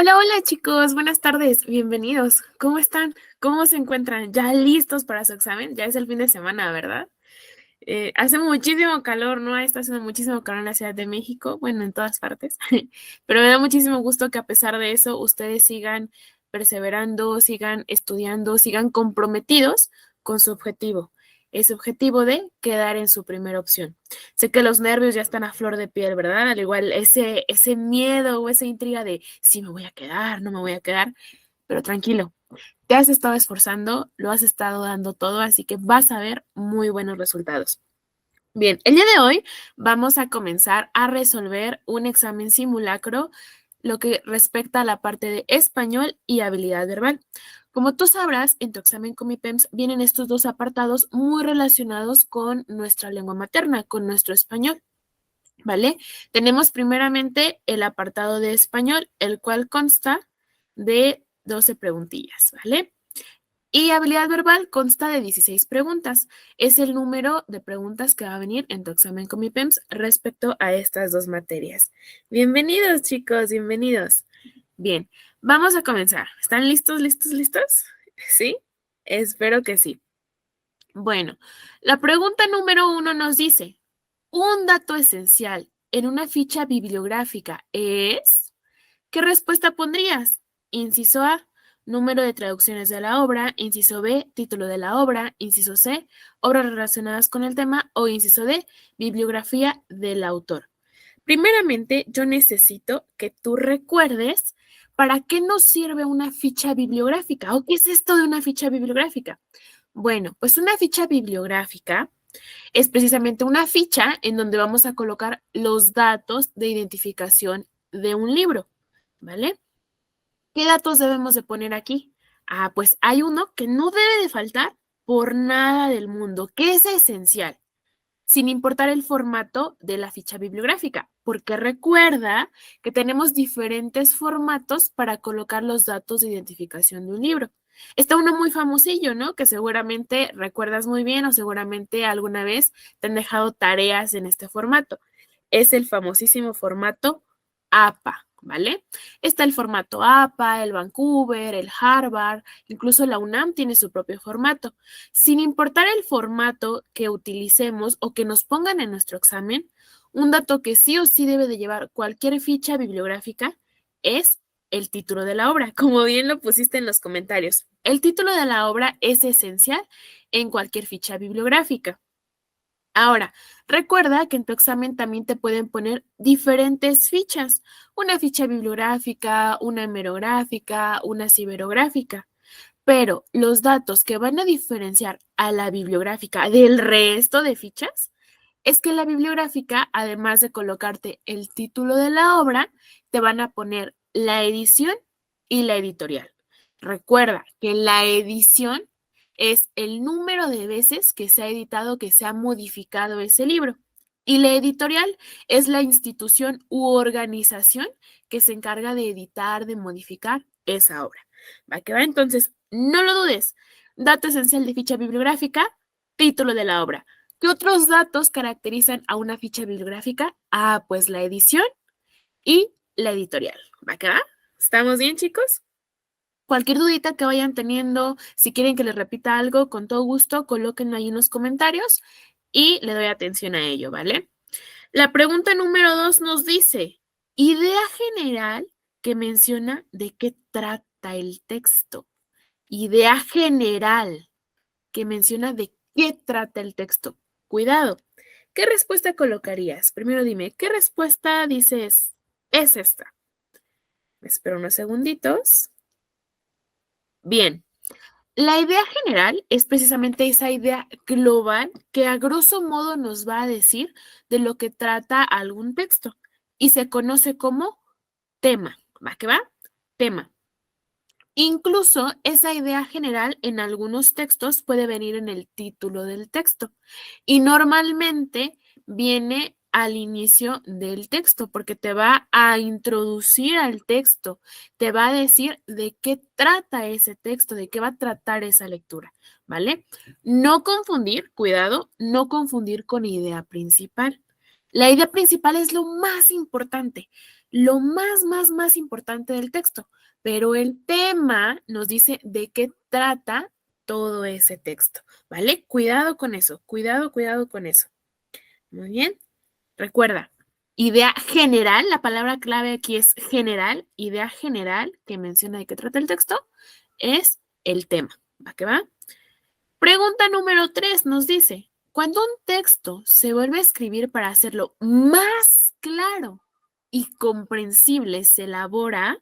Hola, hola chicos, buenas tardes, bienvenidos. ¿Cómo están? ¿Cómo se encuentran? ¿Ya listos para su examen? Ya es el fin de semana, ¿verdad? Hace muchísimo calor, ¿no? Está haciendo muchísimo calor en la Ciudad de México, bueno, en todas partes, pero me da muchísimo gusto que a pesar de eso ustedes sigan perseverando, sigan estudiando, sigan comprometidos con su objetivo, ese objetivo de quedar en su primera opción. Sé que los nervios ya están a flor de piel, ¿verdad? Al igual ese miedo o esa intriga de si me voy a quedar, no me voy a quedar, pero tranquilo. Te has estado esforzando, lo has estado dando todo, así que vas a ver muy buenos resultados. Bien, el día de hoy vamos a comenzar a resolver un examen simulacro, lo que respecta a la parte de español y habilidad verbal. Como tú sabrás, en tu examen Comipems vienen estos dos apartados muy relacionados con nuestra lengua materna, con nuestro español, ¿vale? Tenemos primeramente el apartado de español, el cual consta de 12 preguntillas, ¿vale? Y habilidad verbal consta de 16 preguntas. Es el número de preguntas que va a venir en tu examen Comipems respecto a estas dos materias. Bienvenidos, chicos, bienvenidos. Bien, vamos a comenzar. ¿Están listos, listos, listos? ¿Sí? Espero que sí. Bueno, la pregunta número 1 nos dice, un dato esencial en una ficha bibliográfica es... ¿Qué respuesta pondrías? Inciso A, número de traducciones de la obra. Inciso B, título de la obra. Inciso C, obras relacionadas con el tema. O inciso D, bibliografía del autor. Primeramente, yo necesito que tú recuerdes para qué nos sirve una ficha bibliográfica o qué es esto de una ficha bibliográfica. Bueno, pues una ficha bibliográfica es precisamente una ficha en donde vamos a colocar los datos de identificación de un libro, ¿vale? ¿Qué datos debemos de poner aquí? Ah, pues hay uno que no debe de faltar por nada del mundo, que es esencial, sin importar el formato de la ficha bibliográfica, porque recuerda que tenemos diferentes formatos para colocar los datos de identificación de un libro. Está uno muy famosillo, ¿no? Que seguramente recuerdas muy bien o seguramente alguna vez te han dejado tareas en este formato. Es el famosísimo formato APA, ¿vale? Está el formato APA, el Vancouver, el Harvard, incluso la UNAM tiene su propio formato. Sin importar el formato que utilicemos o que nos pongan en nuestro examen, un dato que sí o sí debe de llevar cualquier ficha bibliográfica es el título de la obra, como bien lo pusiste en los comentarios. El título de la obra es esencial en cualquier ficha bibliográfica. Ahora, recuerda que en tu examen también te pueden poner diferentes fichas, una ficha bibliográfica, una hemerográfica, una ciberográfica. Pero los datos que van a diferenciar a la bibliográfica del resto de fichas es que la bibliográfica, además de colocarte el título de la obra, te van a poner la edición y la editorial. Recuerda que la edición es el número de veces que se ha editado, que se ha modificado ese libro. Y la editorial es la institución u organización que se encarga de editar, de modificar esa obra. ¿Va que va? Entonces, no lo dudes. Dato esencial de ficha bibliográfica, título de la obra. ¿Qué otros datos caracterizan a una ficha bibliográfica? Ah, pues la edición y la editorial. ¿Va que va? ¿Estamos bien, chicos? Cualquier dudita que vayan teniendo, si quieren que les repita algo, con todo gusto, colóquenlo ahí en los comentarios y le doy atención a ello, ¿vale? La pregunta número 2 nos dice, idea general que menciona de qué trata el texto. Idea general que menciona de qué trata el texto. Cuidado. ¿Qué respuesta colocarías? Primero dime, ¿qué respuesta dices es esta? Me espero unos segunditos. Bien. La idea general es precisamente esa idea global que a grosso modo nos va a decir de lo que trata algún texto y se conoce como tema. ¿Va que va? Tema. Incluso esa idea general en algunos textos puede venir en el título del texto y normalmente viene al inicio del texto porque te va a introducir al texto, te va a decir de qué trata ese texto, de qué va a tratar esa lectura, ¿vale? No confundir, cuidado, no confundir con idea principal. La idea principal es lo más importante. lo más importante del texto, pero el tema nos dice de qué trata todo ese texto, ¿vale? Cuidado con eso, cuidado con eso. Muy bien. Recuerda, idea general, la palabra clave aquí es general, idea general que menciona de qué trata el texto, es el tema. ¿Va que va? Pregunta número 3 nos dice, cuando un texto se vuelve a escribir para hacerlo más claro y comprensible, se elabora.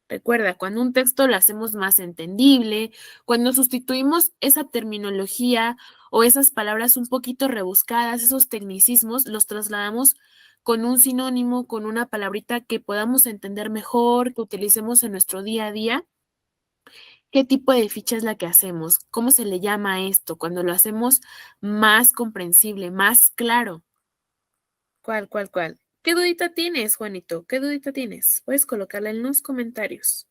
Recuerda, cuando un texto lo hacemos más entendible, cuando sustituimos esa terminología o esas palabras un poquito rebuscadas, esos tecnicismos, los trasladamos con un sinónimo, con una palabrita que podamos entender mejor, que utilicemos en nuestro día a día. ¿Qué tipo de ficha es la que hacemos? ¿Cómo se le llama a esto? Cuando lo hacemos más comprensible, más claro. ¿Cuál? ¿Qué dudita tienes, Juanito? ¿Qué dudita tienes? Puedes colocarla en los comentarios.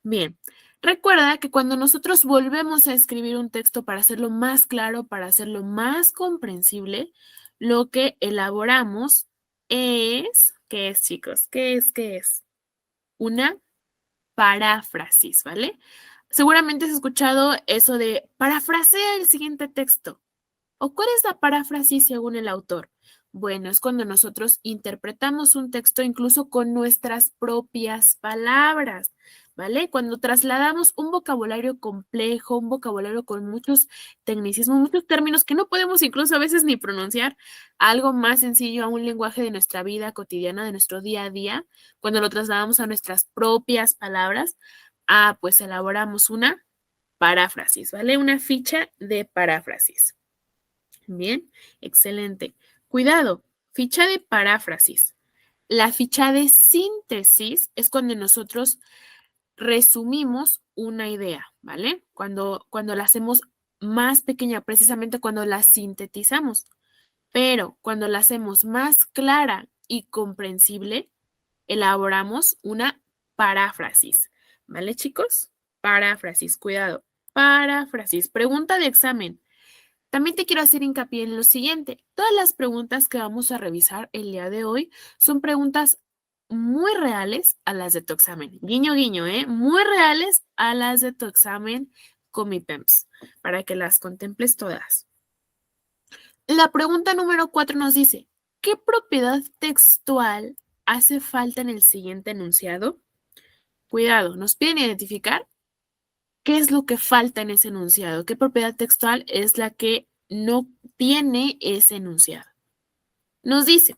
Bien, recuerda que cuando nosotros volvemos a escribir un texto para hacerlo más claro, para hacerlo más comprensible, lo que elaboramos es, ¿qué es, chicos? ¿Qué es? Una paráfrasis, ¿vale? Seguramente has escuchado eso de parafrasea el siguiente texto. ¿O cuál es la paráfrasis según el autor? Bueno, es cuando nosotros interpretamos un texto incluso con nuestras propias palabras, ¿vale? Cuando trasladamos un vocabulario complejo, un vocabulario con muchos tecnicismos, muchos términos que no podemos incluso a veces ni pronunciar, a algo más sencillo, a un lenguaje de nuestra vida cotidiana, de nuestro día a día, cuando lo trasladamos a nuestras propias palabras, pues elaboramos una paráfrasis, ¿vale? Una ficha de paráfrasis. Bien, excelente. Cuidado, ficha de paráfrasis. La ficha de síntesis es cuando nosotros resumimos una idea, ¿vale? Cuando la hacemos más pequeña, precisamente cuando la sintetizamos. Pero cuando la hacemos más clara y comprensible, elaboramos una paráfrasis, ¿vale, chicos? Paráfrasis, cuidado. Paráfrasis. Pregunta de examen. También te quiero hacer hincapié en lo siguiente. Todas las preguntas que vamos a revisar el día de hoy son preguntas muy reales a las de tu examen. Guiño, guiño, ¿eh? Muy reales a las de tu examen Comipems, para que las contemples todas. La pregunta número 4 nos dice, ¿qué propiedad textual hace falta en el siguiente enunciado? Cuidado, nos piden identificar qué es lo que falta en ese enunciado, qué propiedad textual es la que no tiene ese enunciado. Nos dice,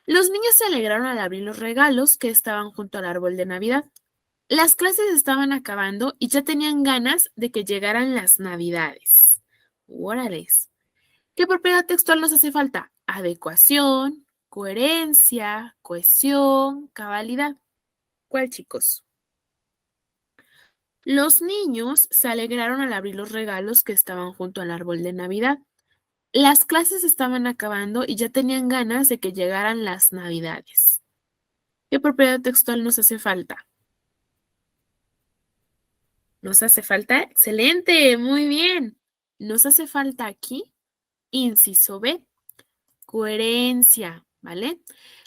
los niños se alegraron al abrir los regalos que estaban junto al árbol de Navidad. Las clases estaban acabando y ya tenían ganas de que llegaran las Navidades. Órales. ¿Qué propiedad textual nos hace falta? Adecuación, coherencia, cohesión, cabalidad. ¿Cuál, chicos? Los niños se alegraron al abrir los regalos que estaban junto al árbol de Navidad. Las clases estaban acabando y ya tenían ganas de que llegaran las Navidades. ¿Qué propiedad textual nos hace falta? Nos hace falta, excelente, muy bien. Nos hace falta aquí, inciso B, coherencia, ¿vale?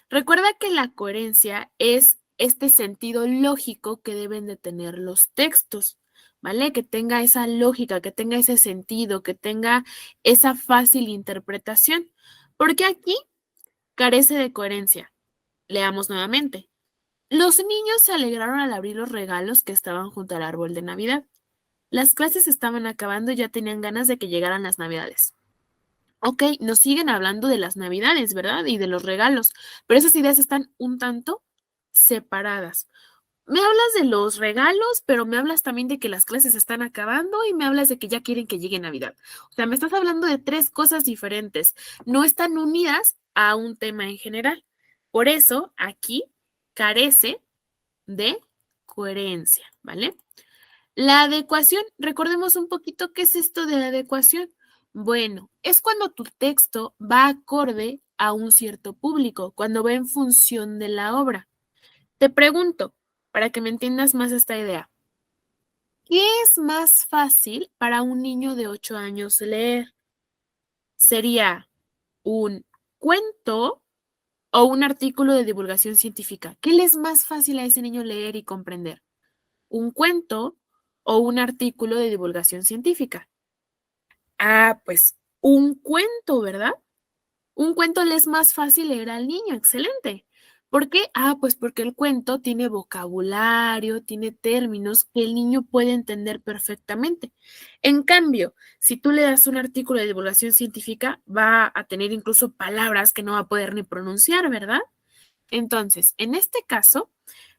Recuerda que la coherencia es este sentido lógico que deben de tener los textos, ¿vale? Que tenga esa lógica, que tenga ese sentido, que tenga esa fácil interpretación. Porque aquí carece de coherencia. Leamos nuevamente. Los niños se alegraron al abrir los regalos que estaban junto al árbol de Navidad. Las clases estaban acabando y ya tenían ganas de que llegaran las Navidades. Ok, nos siguen hablando de las Navidades, ¿verdad? Y de los regalos, pero esas ideas están un tanto separadas. Me hablas de los regalos, pero me hablas también de que las clases están acabando y me hablas de que ya quieren que llegue Navidad. O sea, me estás hablando de tres cosas diferentes. No están unidas a un tema en general. Por eso, aquí carece de coherencia, ¿vale? La adecuación, recordemos un poquito qué es esto de la adecuación. Bueno, es cuando tu texto va acorde a un cierto público, cuando va en función de la obra. Te pregunto, para que me entiendas más esta idea, ¿qué es más fácil para un niño de 8 años leer? ¿Sería un cuento o un artículo de divulgación científica. ¿Qué le es más fácil a ese niño leer y comprender? ¿Un cuento o un artículo de divulgación científica? Ah, pues un cuento, ¿verdad? Un cuento le es más fácil leer al niño, excelente. ¿Por qué? Ah, pues porque el cuento tiene vocabulario, tiene términos que el niño puede entender perfectamente. En cambio, si tú le das un artículo de divulgación científica, va a tener incluso palabras que no va a poder ni pronunciar, ¿verdad? Entonces, en este caso,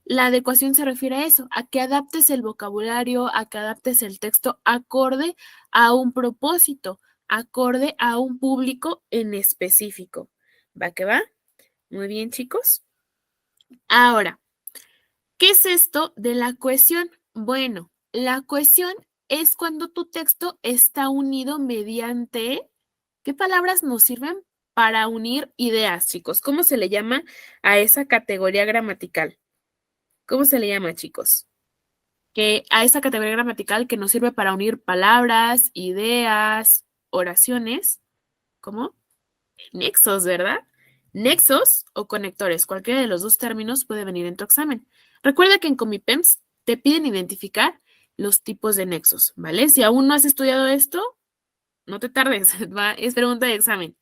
la adecuación se refiere a eso, a que adaptes el vocabulario, a que adaptes el texto acorde a un propósito, acorde a un público en específico. ¿Va que va? Muy bien, chicos. Ahora, ¿qué es esto de la cohesión? Bueno, la cohesión es cuando tu texto está unido mediante... ¿Qué palabras nos sirven para unir ideas, chicos? ¿Cómo se le llama a esa categoría gramatical? ¿Cómo se le llama, chicos? Que a esa categoría gramatical que nos sirve para unir palabras, ideas, oraciones. ¿Cómo? Nexos, ¿verdad? Nexos o conectores, cualquiera de los dos términos puede venir en tu examen. Recuerda que en Comipems te piden identificar los tipos de nexos, ¿vale? Si aún no has estudiado esto, no te tardes, es pregunta de examen.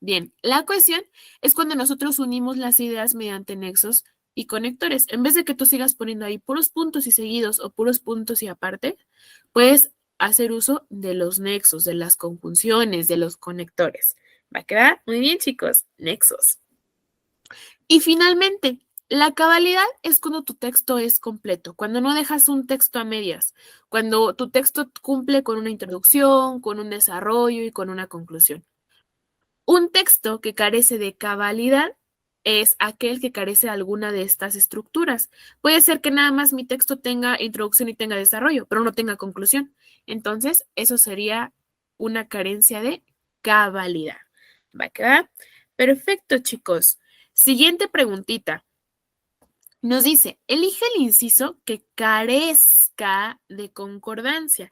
Bien, la cohesión es cuando nosotros unimos las ideas mediante nexos y conectores. En vez de que tú sigas poniendo ahí puros puntos y seguidos o puros puntos y aparte, puedes hacer uso de los nexos, de las conjunciones, de los conectores. ¿Va a quedar? Muy bien, chicos. Nexos. Y finalmente, la cabalidad es cuando tu texto es completo, cuando no dejas un texto a medias, cuando tu texto cumple con una introducción, con un desarrollo y con una conclusión. Un texto que carece de cabalidad es aquel que carece de alguna de estas estructuras. Puede ser que nada más mi texto tenga introducción y tenga desarrollo, pero no tenga conclusión. Entonces, eso sería una carencia de cabalidad. ¿Va a quedar? Perfecto, chicos. Siguiente preguntita. Nos dice, elige el inciso que carezca de concordancia.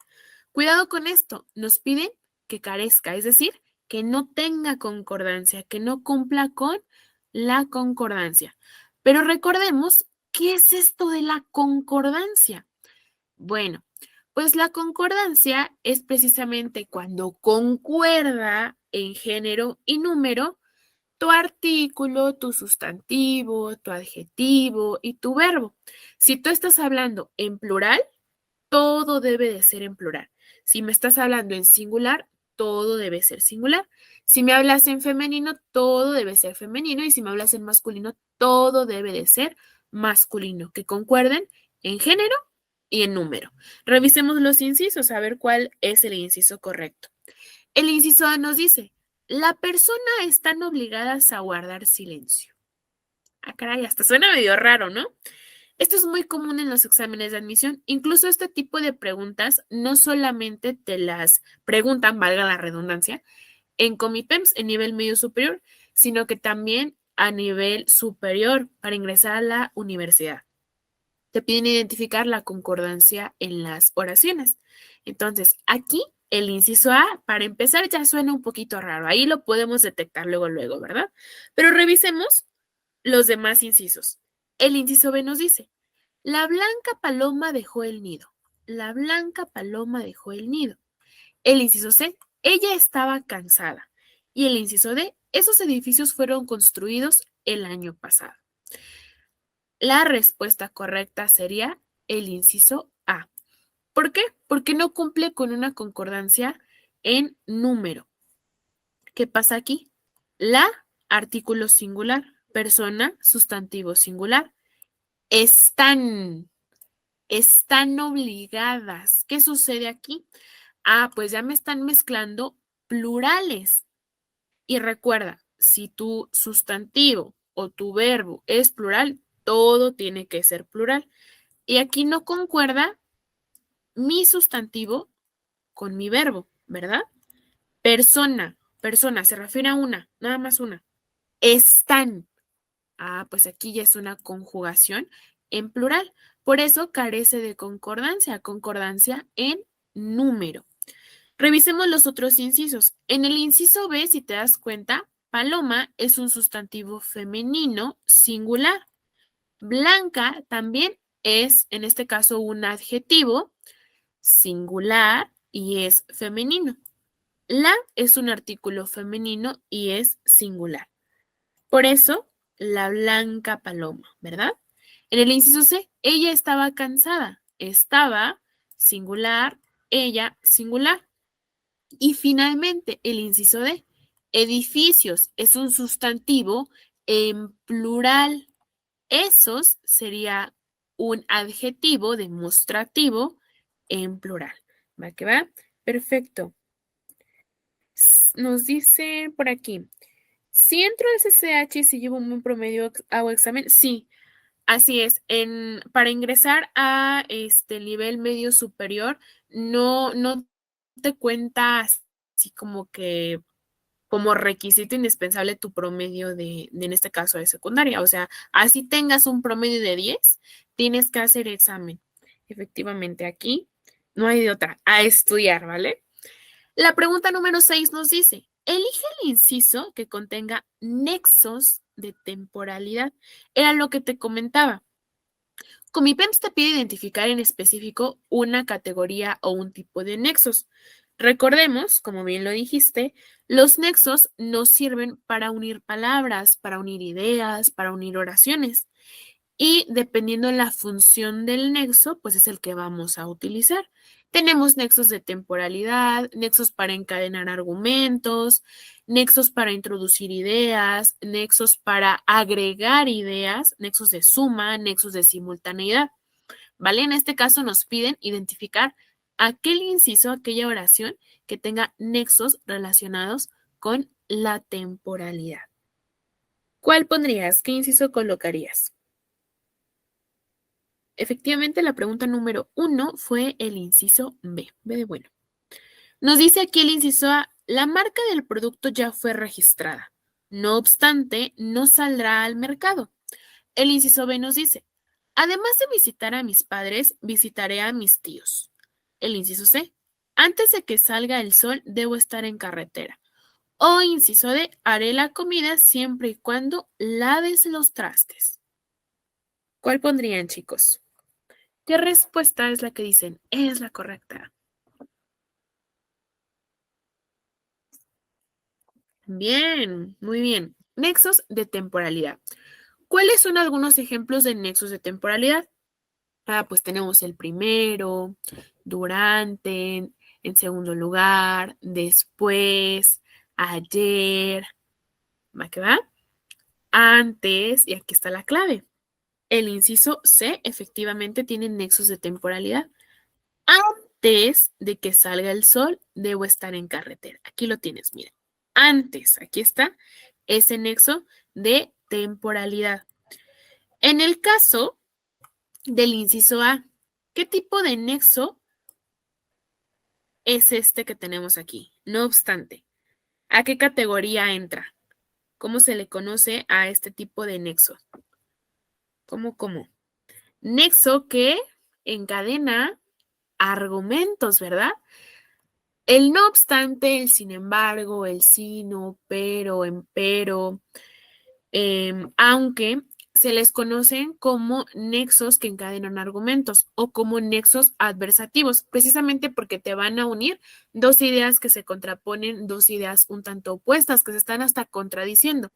Cuidado con esto, nos piden que carezca, es decir, que no tenga concordancia, que no cumpla con la concordancia. Pero recordemos, ¿qué es esto de la concordancia? Bueno, pues la concordancia es precisamente cuando concuerda en género y número tu artículo, tu sustantivo, tu adjetivo y tu verbo. Si tú estás hablando en plural, todo debe de ser en plural. Si me estás hablando en singular, todo debe ser singular. Si me hablas en femenino, todo debe ser femenino. Y si me hablas en masculino, todo debe de ser masculino, que concuerden en género y en número. Revisemos los incisos, a ver cuál es el inciso correcto. El inciso A nos dice, la persona están obligadas a guardar silencio. Ah, caray, hasta suena medio raro, ¿no? Esto es muy común en los exámenes de admisión. Incluso este tipo de preguntas no solamente te las preguntan, valga la redundancia, en Comipems en nivel medio superior, sino que también a nivel superior para ingresar a la universidad. Te piden identificar la concordancia en las oraciones. Entonces, aquí el inciso A, para empezar, ya suena un poquito raro. Ahí lo podemos detectar luego, ¿verdad? Pero revisemos los demás incisos. El inciso B nos dice, la blanca paloma dejó el nido. La blanca paloma dejó el nido. El inciso C, ella estaba cansada. Y el inciso D, esos edificios fueron construidos el año pasado. La respuesta correcta sería el inciso A. ¿Por qué? Porque no cumple con una concordancia en número. ¿Qué pasa aquí? La, artículo singular, persona, sustantivo singular. Están obligadas. ¿Qué sucede aquí? Ah, pues ya me están mezclando plurales. Y recuerda, si tu sustantivo o tu verbo es plural, todo tiene que ser plural. Y aquí no concuerda mi sustantivo con mi verbo, ¿verdad? Persona, persona, se refiere a una, nada más una. Están. Ah, pues aquí ya es una conjugación en plural. Por eso carece de concordancia, concordancia en número. Revisemos los otros incisos. En el inciso B, si te das cuenta, Paloma es un sustantivo femenino singular. Blanca también es, en este caso, un adjetivo singular y es femenino. La es un artículo femenino y es singular. Por eso, la blanca paloma, ¿verdad? En el inciso C, ella estaba cansada. Estaba singular, ella singular. Y finalmente, el inciso D, edificios es un sustantivo en plural. Esos sería un adjetivo demostrativo en plural. ¿Va que va? Perfecto. Nos dice por aquí, si entro al CCH y si llevo un buen promedio, hago examen. Sí, así es. Para ingresar a este nivel medio superior, no te cuenta así como que como requisito indispensable tu promedio en este caso, de secundaria. O sea, así tengas un promedio de 10, tienes que hacer examen. Efectivamente, aquí no hay de otra, a estudiar, ¿vale? La pregunta número 6 nos dice, elige el inciso que contenga nexos de temporalidad. Era lo que te comentaba. Comipems te pide identificar en específico una categoría o un tipo de nexos. Recordemos, como bien lo dijiste, los nexos nos sirven para unir palabras, para unir ideas, para unir oraciones. Y dependiendo de la función del nexo, pues es el que vamos a utilizar. Tenemos nexos de temporalidad, nexos para encadenar argumentos, nexos para introducir ideas, nexos para agregar ideas, nexos de suma, nexos de simultaneidad. ¿Vale? En este caso nos piden identificar aquel inciso, aquella oración que tenga nexos relacionados con la temporalidad. ¿Cuál pondrías? ¿Qué inciso colocarías? Efectivamente, la pregunta número 1 fue el inciso B. B de bueno. Nos dice aquí el inciso A, la marca del producto ya fue registrada. No obstante, no saldrá al mercado. El inciso B nos dice, además de visitar a mis padres, visitaré a mis tíos. El inciso C, antes de que salga el sol, debo estar en carretera. O inciso D, haré la comida siempre y cuando laves los trastes. ¿Cuál pondrían, chicos? ¿Qué respuesta es la que dicen? Es la correcta. Bien, muy bien. Nexos de temporalidad. ¿Cuáles son algunos ejemplos de nexos de temporalidad? Pues tenemos el primero, durante, en segundo lugar, después, ayer, ¿va que va? Antes, y aquí está la clave. El inciso C efectivamente tiene nexos de temporalidad. Antes de que salga el sol, debo estar en carretera. Aquí lo tienes, mira. Antes, aquí está ese nexo de temporalidad. En el caso del inciso A, ¿qué tipo de nexo es este que tenemos aquí? No obstante, ¿a qué categoría entra? ¿Cómo se le conoce a este tipo de nexo? ¿Cómo? Nexo que encadena argumentos, ¿verdad? El no obstante, el sin embargo, el sino, pero, empero, aunque se les conocen como nexos que encadenan argumentos o como nexos adversativos, precisamente porque te van a unir dos ideas que se contraponen, dos ideas un tanto opuestas, que se están hasta contradiciendo.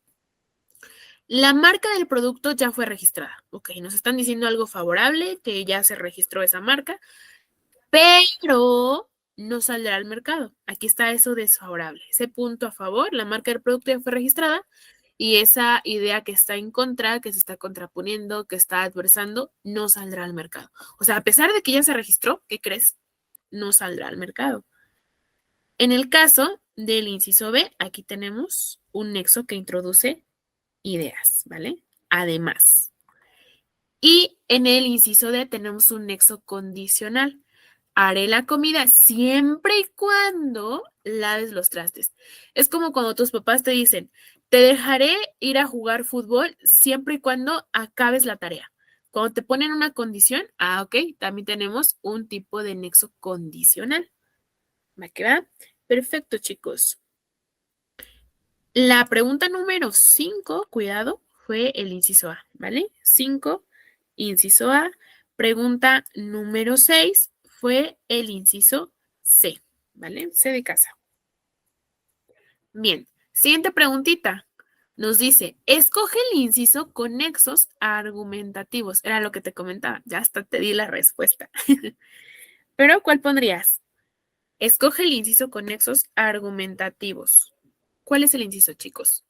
La marca del producto ya fue registrada. Ok, nos están diciendo algo favorable, que ya se registró esa marca, pero no saldrá al mercado. Aquí está eso desfavorable. Ese punto a favor, la marca del producto ya fue registrada y esa idea que está en contra, que se está contraponiendo, que está adversando, no saldrá al mercado. O sea, a pesar de que ya se registró, ¿qué crees? No saldrá al mercado. En el caso del inciso B, aquí tenemos un nexo que introduce ideas, ¿vale? Además. Y en el inciso D tenemos un nexo condicional. Haré la comida siempre y cuando laves los trastes. Es como cuando tus papás te dicen, te dejaré ir a jugar fútbol siempre y cuando acabes la tarea. Cuando te ponen una condición, ok, también tenemos un tipo de nexo condicional. ¿Va que va? Perfecto, chicos. La pregunta número 5, cuidado, fue el inciso A, ¿vale? 5, inciso A. Pregunta número 6 fue el inciso C, ¿vale? C de casa. Bien, siguiente preguntita. Nos dice, escoge el inciso con nexos argumentativos. Era lo que te comentaba, ya hasta te di la respuesta. Pero, ¿cuál pondrías? Escoge el inciso con nexos argumentativos. ¿Cuál es el inciso, chicos?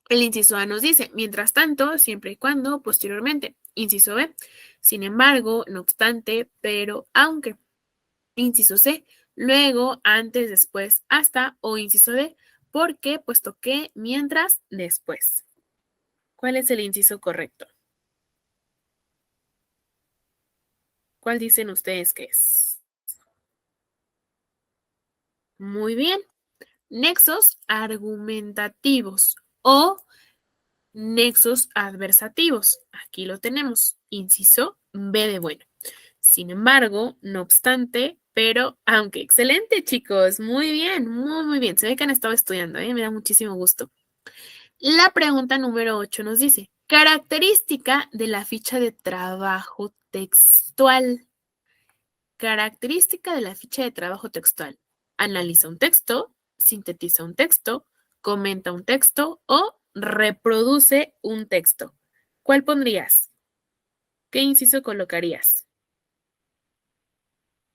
El inciso A nos dice, mientras tanto, siempre y cuando, posteriormente. Inciso B, sin embargo, no obstante, pero, aunque. Inciso C, luego, antes, después, hasta. O inciso D, porque, puesto que, mientras, después. ¿Cuál es el inciso correcto? ¿Cuál dicen ustedes que es? Muy bien. Nexos argumentativos o nexos adversativos. Aquí lo tenemos. Inciso B de bueno. Sin embargo, no obstante, pero aunque. Excelente, chicos. Muy bien, muy, muy bien. Se ve que han estado estudiando, ¿eh? Me da muchísimo gusto. La pregunta número 8 nos dice, característica de la ficha de trabajo textual. Característica de la ficha de trabajo textual. Analiza un texto, sintetiza un texto, comenta un texto o reproduce un texto. ¿Cuál pondrías? ¿Qué inciso colocarías?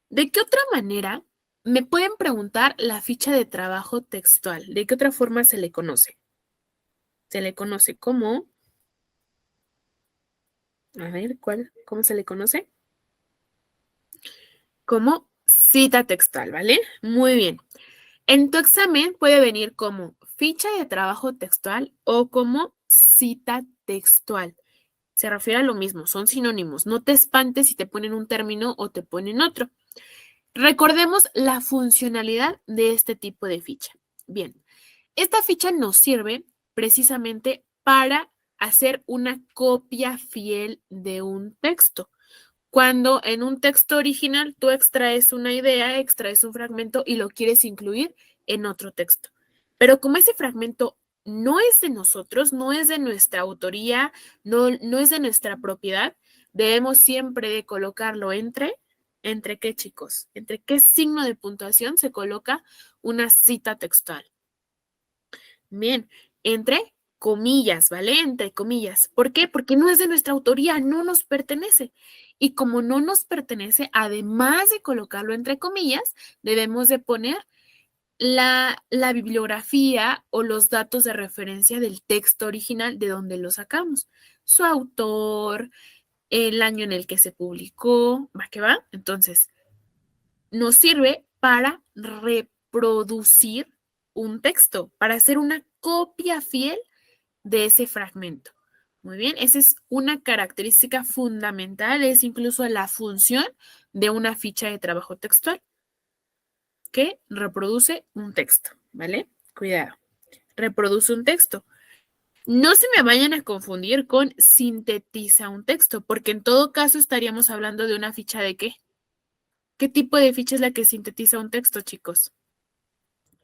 ¿De qué otra manera me pueden preguntar la ficha de trabajo textual? ¿De qué otra forma se le conoce? Se le conoce como, a ver, ¿cómo se le conoce? Como cita textual, ¿vale? Muy bien. En tu examen puede venir como ficha de trabajo textual o como cita textual. Se refiere a lo mismo, son sinónimos. No te espantes si te ponen un término o te ponen otro. Recordemos la funcionalidad de este tipo de ficha. Bien, esta ficha nos sirve precisamente para hacer una copia fiel de un texto. Cuando en un texto original tú extraes una idea, extraes un fragmento y lo quieres incluir en otro texto. Pero como ese fragmento no es de nosotros, no es de nuestra autoría, no es de nuestra propiedad, debemos siempre de colocarlo ¿entre qué, chicos? ¿Entre qué signo de puntuación se coloca una cita textual? Bien, entre comillas, ¿vale? Entre comillas. ¿Por qué? Porque no es de nuestra autoría, no nos pertenece. Y como no nos pertenece, además de colocarlo entre comillas, debemos de poner la bibliografía o los datos de referencia del texto original de donde lo sacamos. Su autor, el año en el que se publicó, ¿va que va? Entonces, nos sirve para reproducir un texto, para hacer una copia fiel de ese fragmento. Muy bien, esa es una característica fundamental, es incluso la función de una ficha de trabajo textual que reproduce un texto, ¿vale? Cuidado, reproduce un texto. No se me vayan a confundir con sintetiza un texto, porque en todo caso estaríamos hablando de una ficha de ¿qué? ¿Qué tipo de ficha es la que sintetiza un texto, chicos?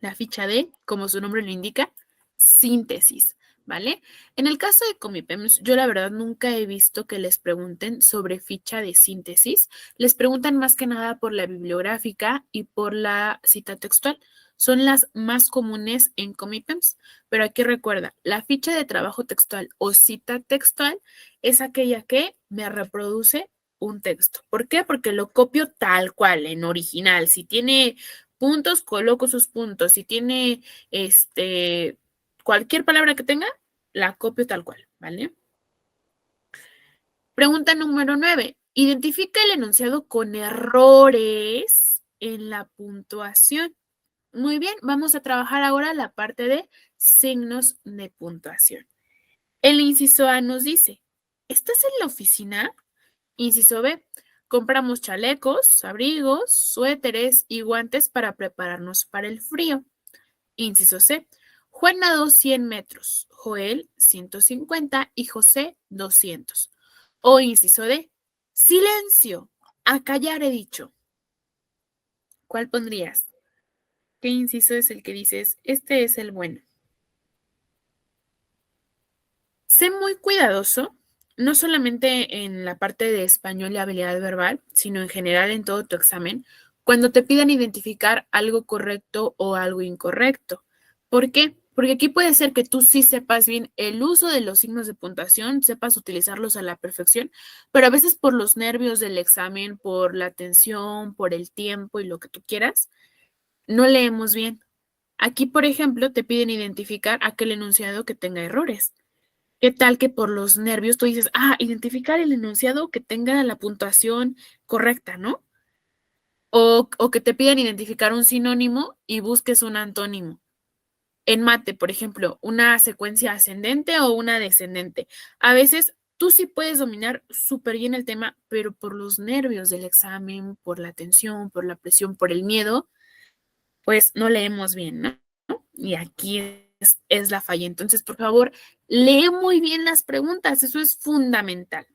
La ficha de, como su nombre lo indica, síntesis, ¿vale? En el caso de Comipems, yo la verdad nunca he visto que les pregunten sobre ficha de síntesis. Les preguntan más que nada por la bibliográfica y por la cita textual. Son las más comunes en Comipems, pero aquí recuerda, la ficha de trabajo textual o cita textual es aquella que me reproduce un texto. ¿Por qué? Porque lo copio tal cual, en original. Si tiene puntos, coloco sus puntos. Si tiene cualquier palabra que tenga, la copio tal cual, ¿vale? Pregunta número 9. Identifica el enunciado con errores en la puntuación. Muy bien, vamos a trabajar ahora la parte de signos de puntuación. El inciso A nos dice, ¿estás en la oficina? Inciso B, compramos chalecos, abrigos, suéteres y guantes para prepararnos para el frío. Inciso C, Juan nadó 100 metros, Joel 150 y José 200. O inciso D, silencio, a callar he dicho. ¿Cuál pondrías? ¿Qué inciso es el que dices, este es el bueno? Sé muy cuidadoso, no solamente en la parte de español y habilidad verbal, sino en general en todo tu examen, cuando te pidan identificar algo correcto o algo incorrecto. ¿Por qué? Porque aquí puede ser que tú sí sepas bien el uso de los signos de puntuación, sepas utilizarlos a la perfección, pero a veces por los nervios del examen, por la tensión, por el tiempo y lo que tú quieras, no leemos bien. Aquí, por ejemplo, te piden identificar aquel enunciado que tenga errores. ¿Qué tal que por los nervios tú dices, identificar el enunciado que tenga la puntuación correcta, ¿no? O que te pidan identificar un sinónimo y busques un antónimo. En mate, por ejemplo, una secuencia ascendente o una descendente. A veces tú sí puedes dominar súper bien el tema, pero por los nervios del examen, por la tensión, por la presión, por el miedo, pues no leemos bien, ¿no? Y aquí es la falla. Entonces, por favor, lee muy bien las preguntas, eso es fundamental.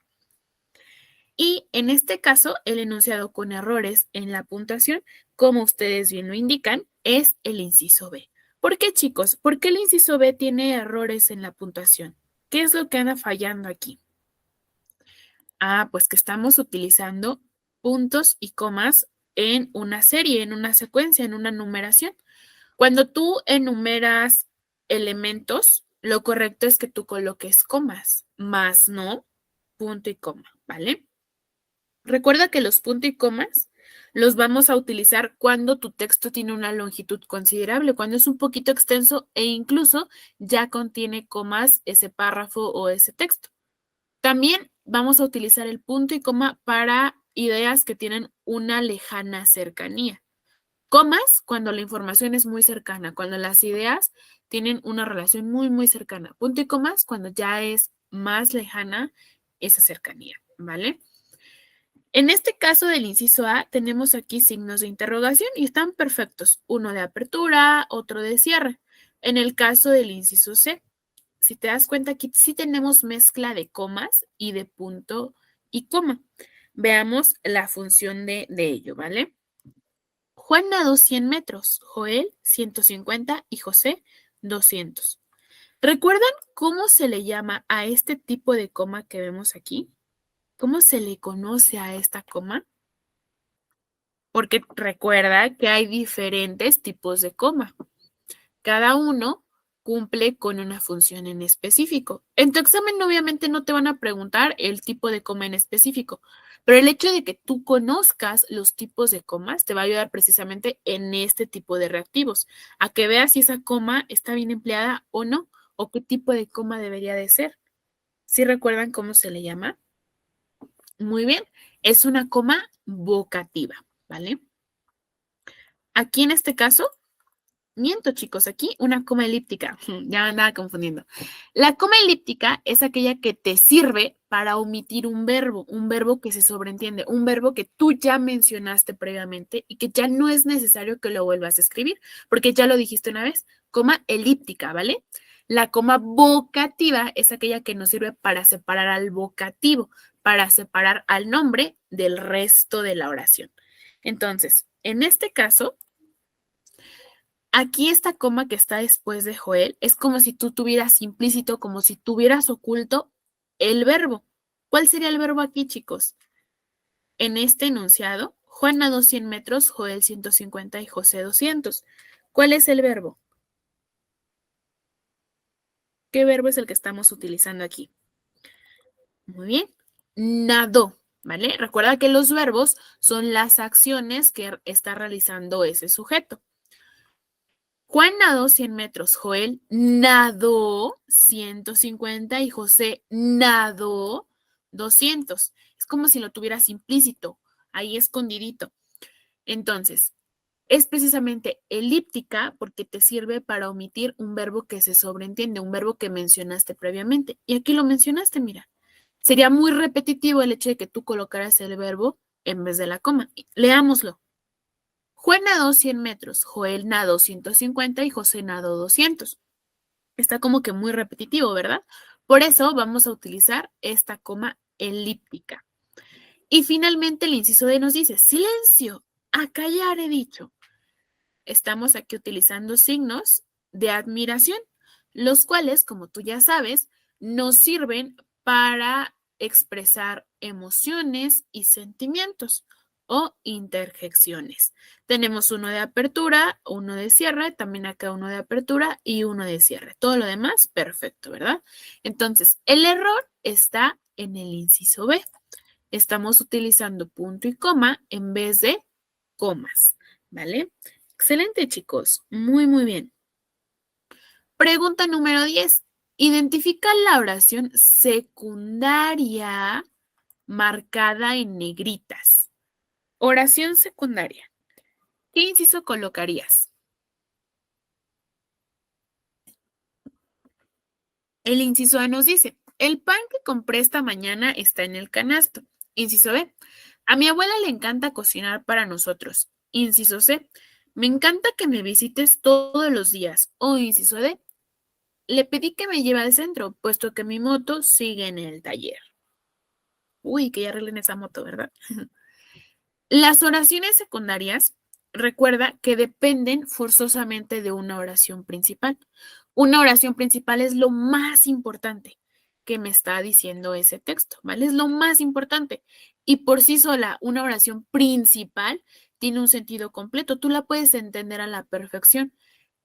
Y en este caso, el enunciado con errores en la puntuación, como ustedes bien lo indican, es el inciso B. ¿Por qué, chicos? ¿Por qué el inciso B tiene errores en la puntuación? ¿Qué es lo que anda fallando aquí? Pues que estamos utilizando puntos y comas en una serie, en una secuencia, en una numeración. Cuando tú enumeras elementos, lo correcto es que tú coloques comas, más no punto y coma, ¿vale? Recuerda que los puntos y comas los vamos a utilizar cuando tu texto tiene una longitud considerable, cuando es un poquito extenso e incluso ya contiene comas ese párrafo o ese texto. También vamos a utilizar el punto y coma para ideas que tienen una lejana cercanía. Comas cuando la información es muy cercana, cuando las ideas tienen una relación muy, muy cercana. Punto y comas cuando ya es más lejana esa cercanía, ¿vale? En este caso del inciso A, tenemos aquí signos de interrogación y están perfectos. Uno de apertura, otro de cierre. En el caso del inciso C, si te das cuenta, aquí sí tenemos mezcla de comas y de punto y coma. Veamos la función de ello, ¿vale? Juan nadó 100 metros, Joel 150 y José 200. ¿Recuerdan cómo se le llama a este tipo de coma que vemos aquí? ¿Cómo se le conoce a esta coma? Porque recuerda que hay diferentes tipos de coma. Cada uno cumple con una función en específico. En tu examen obviamente no te van a preguntar el tipo de coma en específico, pero el hecho de que tú conozcas los tipos de comas te va a ayudar precisamente en este tipo de reactivos, a que veas si esa coma está bien empleada o no, o qué tipo de coma debería de ser. ¿Sí recuerdan cómo se le llama? Muy bien, es una coma vocativa, ¿vale? Aquí en este caso, miento, chicos, aquí una coma elíptica. Ya me andaba confundiendo. La coma elíptica es aquella que te sirve para omitir un verbo que se sobreentiende, un verbo que tú ya mencionaste previamente y que ya no es necesario que lo vuelvas a escribir, porque ya lo dijiste una vez. Coma elíptica, ¿vale? La coma vocativa es aquella que nos sirve para separar al vocativo, para separar al nombre del resto de la oración. Entonces, en este caso, aquí esta coma que está después de Joel es como si tú tuvieras implícito, como si tuvieras oculto el verbo. ¿Cuál sería el verbo aquí, chicos? En este enunciado, Juan nadó 100 metros, Joel 150 y José 200. ¿Cuál es el verbo? ¿Qué verbo es el que estamos utilizando aquí? Muy bien, nadó, ¿vale? Recuerda que los verbos son las acciones que está realizando ese sujeto. Juan nadó 100 metros, Joel nadó 150 y José nadó 200. Es como si lo tuvieras implícito, ahí escondidito. Entonces, es precisamente elíptica porque te sirve para omitir un verbo que se sobreentiende, un verbo que mencionaste previamente. Y aquí lo mencionaste, mira. Sería muy repetitivo el hecho de que tú colocaras el verbo en vez de la coma. Leámoslo. Juan nadó 100 metros, Joel nadó 150 y José nadó 200. Está como que muy repetitivo, ¿verdad? Por eso vamos a utilizar esta coma elíptica. Y finalmente el inciso D nos dice, silencio, a callar he dicho. estamos aquí utilizando signos de admiración, los cuales, como tú ya sabes, nos sirven para expresar emociones y sentimientos o interjecciones. Tenemos uno de apertura, uno de cierre, también acá uno de apertura y uno de cierre. Todo lo demás, perfecto, ¿verdad? Entonces, el error está en el inciso B. Estamos utilizando punto y coma en vez de comas, ¿vale? Excelente, chicos. Muy, muy bien. Pregunta número 10. Identifica la oración secundaria marcada en negritas. Oración secundaria. ¿Qué inciso colocarías? El inciso A nos dice, el pan que compré esta mañana está en el canasto. Inciso B, a mi abuela le encanta cocinar para nosotros. Inciso C, me encanta que me visites todos los días. O inciso D, le pedí que me lleve al centro, puesto que mi moto sigue en el taller. Uy, que ya arreglen esa moto, ¿verdad? Las oraciones secundarias, recuerda que dependen forzosamente de una oración principal. Una oración principal es lo más importante que me está diciendo ese texto, ¿vale? Es lo más importante. Y por sí sola, una oración principal tiene un sentido completo. Tú la puedes entender a la perfección.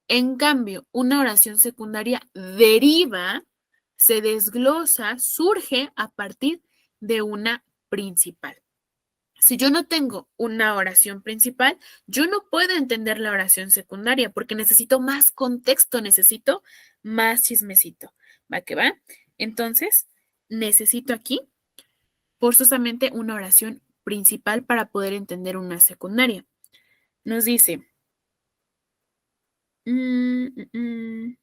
En cambio, una oración secundaria deriva, se desglosa, surge a partir de una principal. Si yo no tengo una oración principal, yo no puedo entender la oración secundaria porque necesito más contexto, necesito más chismecito. ¿Va que va? Entonces, necesito aquí forzosamente una oración principal para poder entender una secundaria. Nos dice, mm, mm, mm.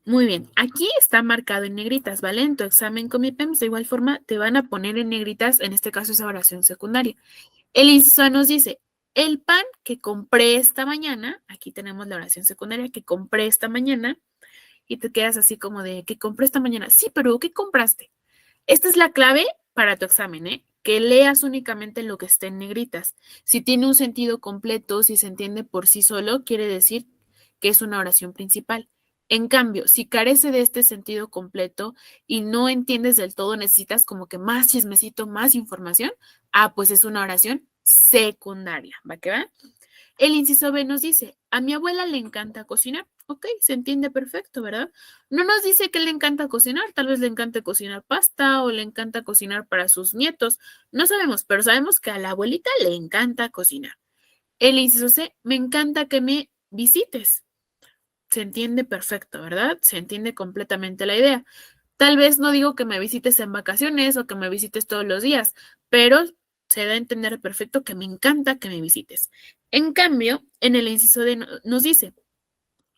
Muy bien, aquí está marcado en negritas, ¿vale? En tu examen con mi PEMS, de igual forma, te van a poner en negritas, en este caso, esa oración secundaria. El inciso A nos dice, el pan que compré esta mañana, aquí tenemos la oración secundaria, que compré esta mañana, y te quedas así como de, que compré esta mañana. Sí, pero ¿qué compraste? Esta es la clave para tu examen, ¿eh? Que leas únicamente lo que esté en negritas. Si tiene un sentido completo, si se entiende por sí solo, quiere decir que es una oración principal. En cambio, si carece de este sentido completo y no entiendes del todo, necesitas como que más chismecito, más información, pues es una oración secundaria, ¿va que va? El inciso B nos dice, a mi abuela le encanta cocinar. Ok, se entiende perfecto, ¿verdad? No nos dice que le encanta cocinar, tal vez le encanta cocinar pasta o le encanta cocinar para sus nietos. No sabemos, pero sabemos que a la abuelita le encanta cocinar. El inciso C, me encanta que me visites. Se entiende perfecto, ¿verdad? Se entiende completamente la idea. Tal vez no digo que me visites en vacaciones o que me visites todos los días, pero se da a entender perfecto que me encanta que me visites. En cambio, en el inciso D nos dice,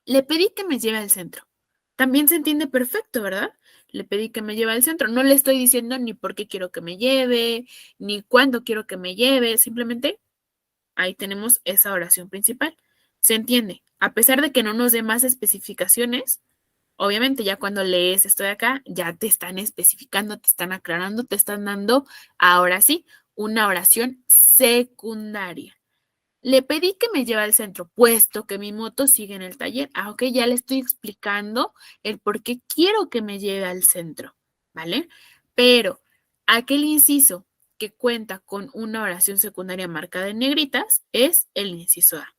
le pedí que me lleve al centro. También se entiende perfecto, ¿verdad? Le pedí que me lleve al centro. No le estoy diciendo ni por qué quiero que me lleve, ni cuándo quiero que me lleve. Simplemente ahí tenemos esa oración principal. Se entiende. A pesar de que no nos dé más especificaciones, obviamente ya cuando lees esto de acá, ya te están especificando, te están aclarando, te están dando, ahora sí, una oración secundaria. Le pedí que me lleve al centro, puesto que mi moto sigue en el taller. Ok, ya le estoy explicando el por qué quiero que me lleve al centro, ¿vale? Pero aquel inciso que cuenta con una oración secundaria marcada en negritas es el inciso A.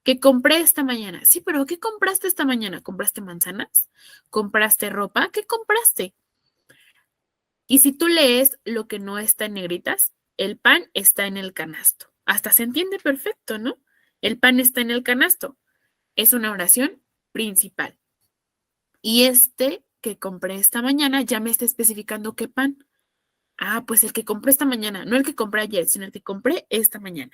¿Qué compré esta mañana? Sí, pero ¿qué compraste esta mañana? ¿Compraste manzanas? ¿Compraste ropa? ¿Qué compraste? Y si tú lees lo que no está en negritas, el pan está en el canasto. Hasta se entiende perfecto, ¿no? El pan está en el canasto. Es una oración principal. Y este que compré esta mañana ya me está especificando qué pan. Pues el que compré esta mañana, no el que compré ayer, sino el que compré esta mañana.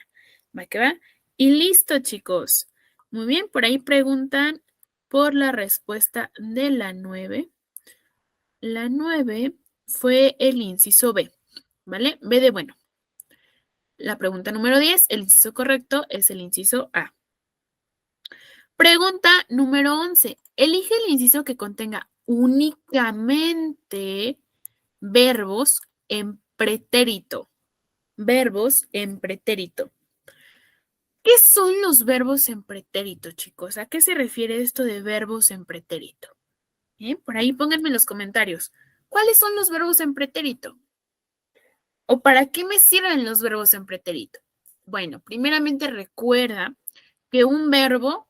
¿Va que va? Y listo, chicos. Muy bien, por ahí preguntan por la respuesta de la 9. La 9 fue el inciso B, ¿vale? B de bueno. La pregunta número 10, el inciso correcto es el inciso A. Pregunta número 11. Elige el inciso que contenga únicamente verbos en pretérito. Verbos en pretérito. ¿Qué son los verbos en pretérito, chicos? ¿A qué se refiere esto de verbos en pretérito? Por ahí pónganme en los comentarios. ¿Cuáles son los verbos en pretérito? ¿O para qué me sirven los verbos en pretérito? Bueno, primeramente recuerda que un verbo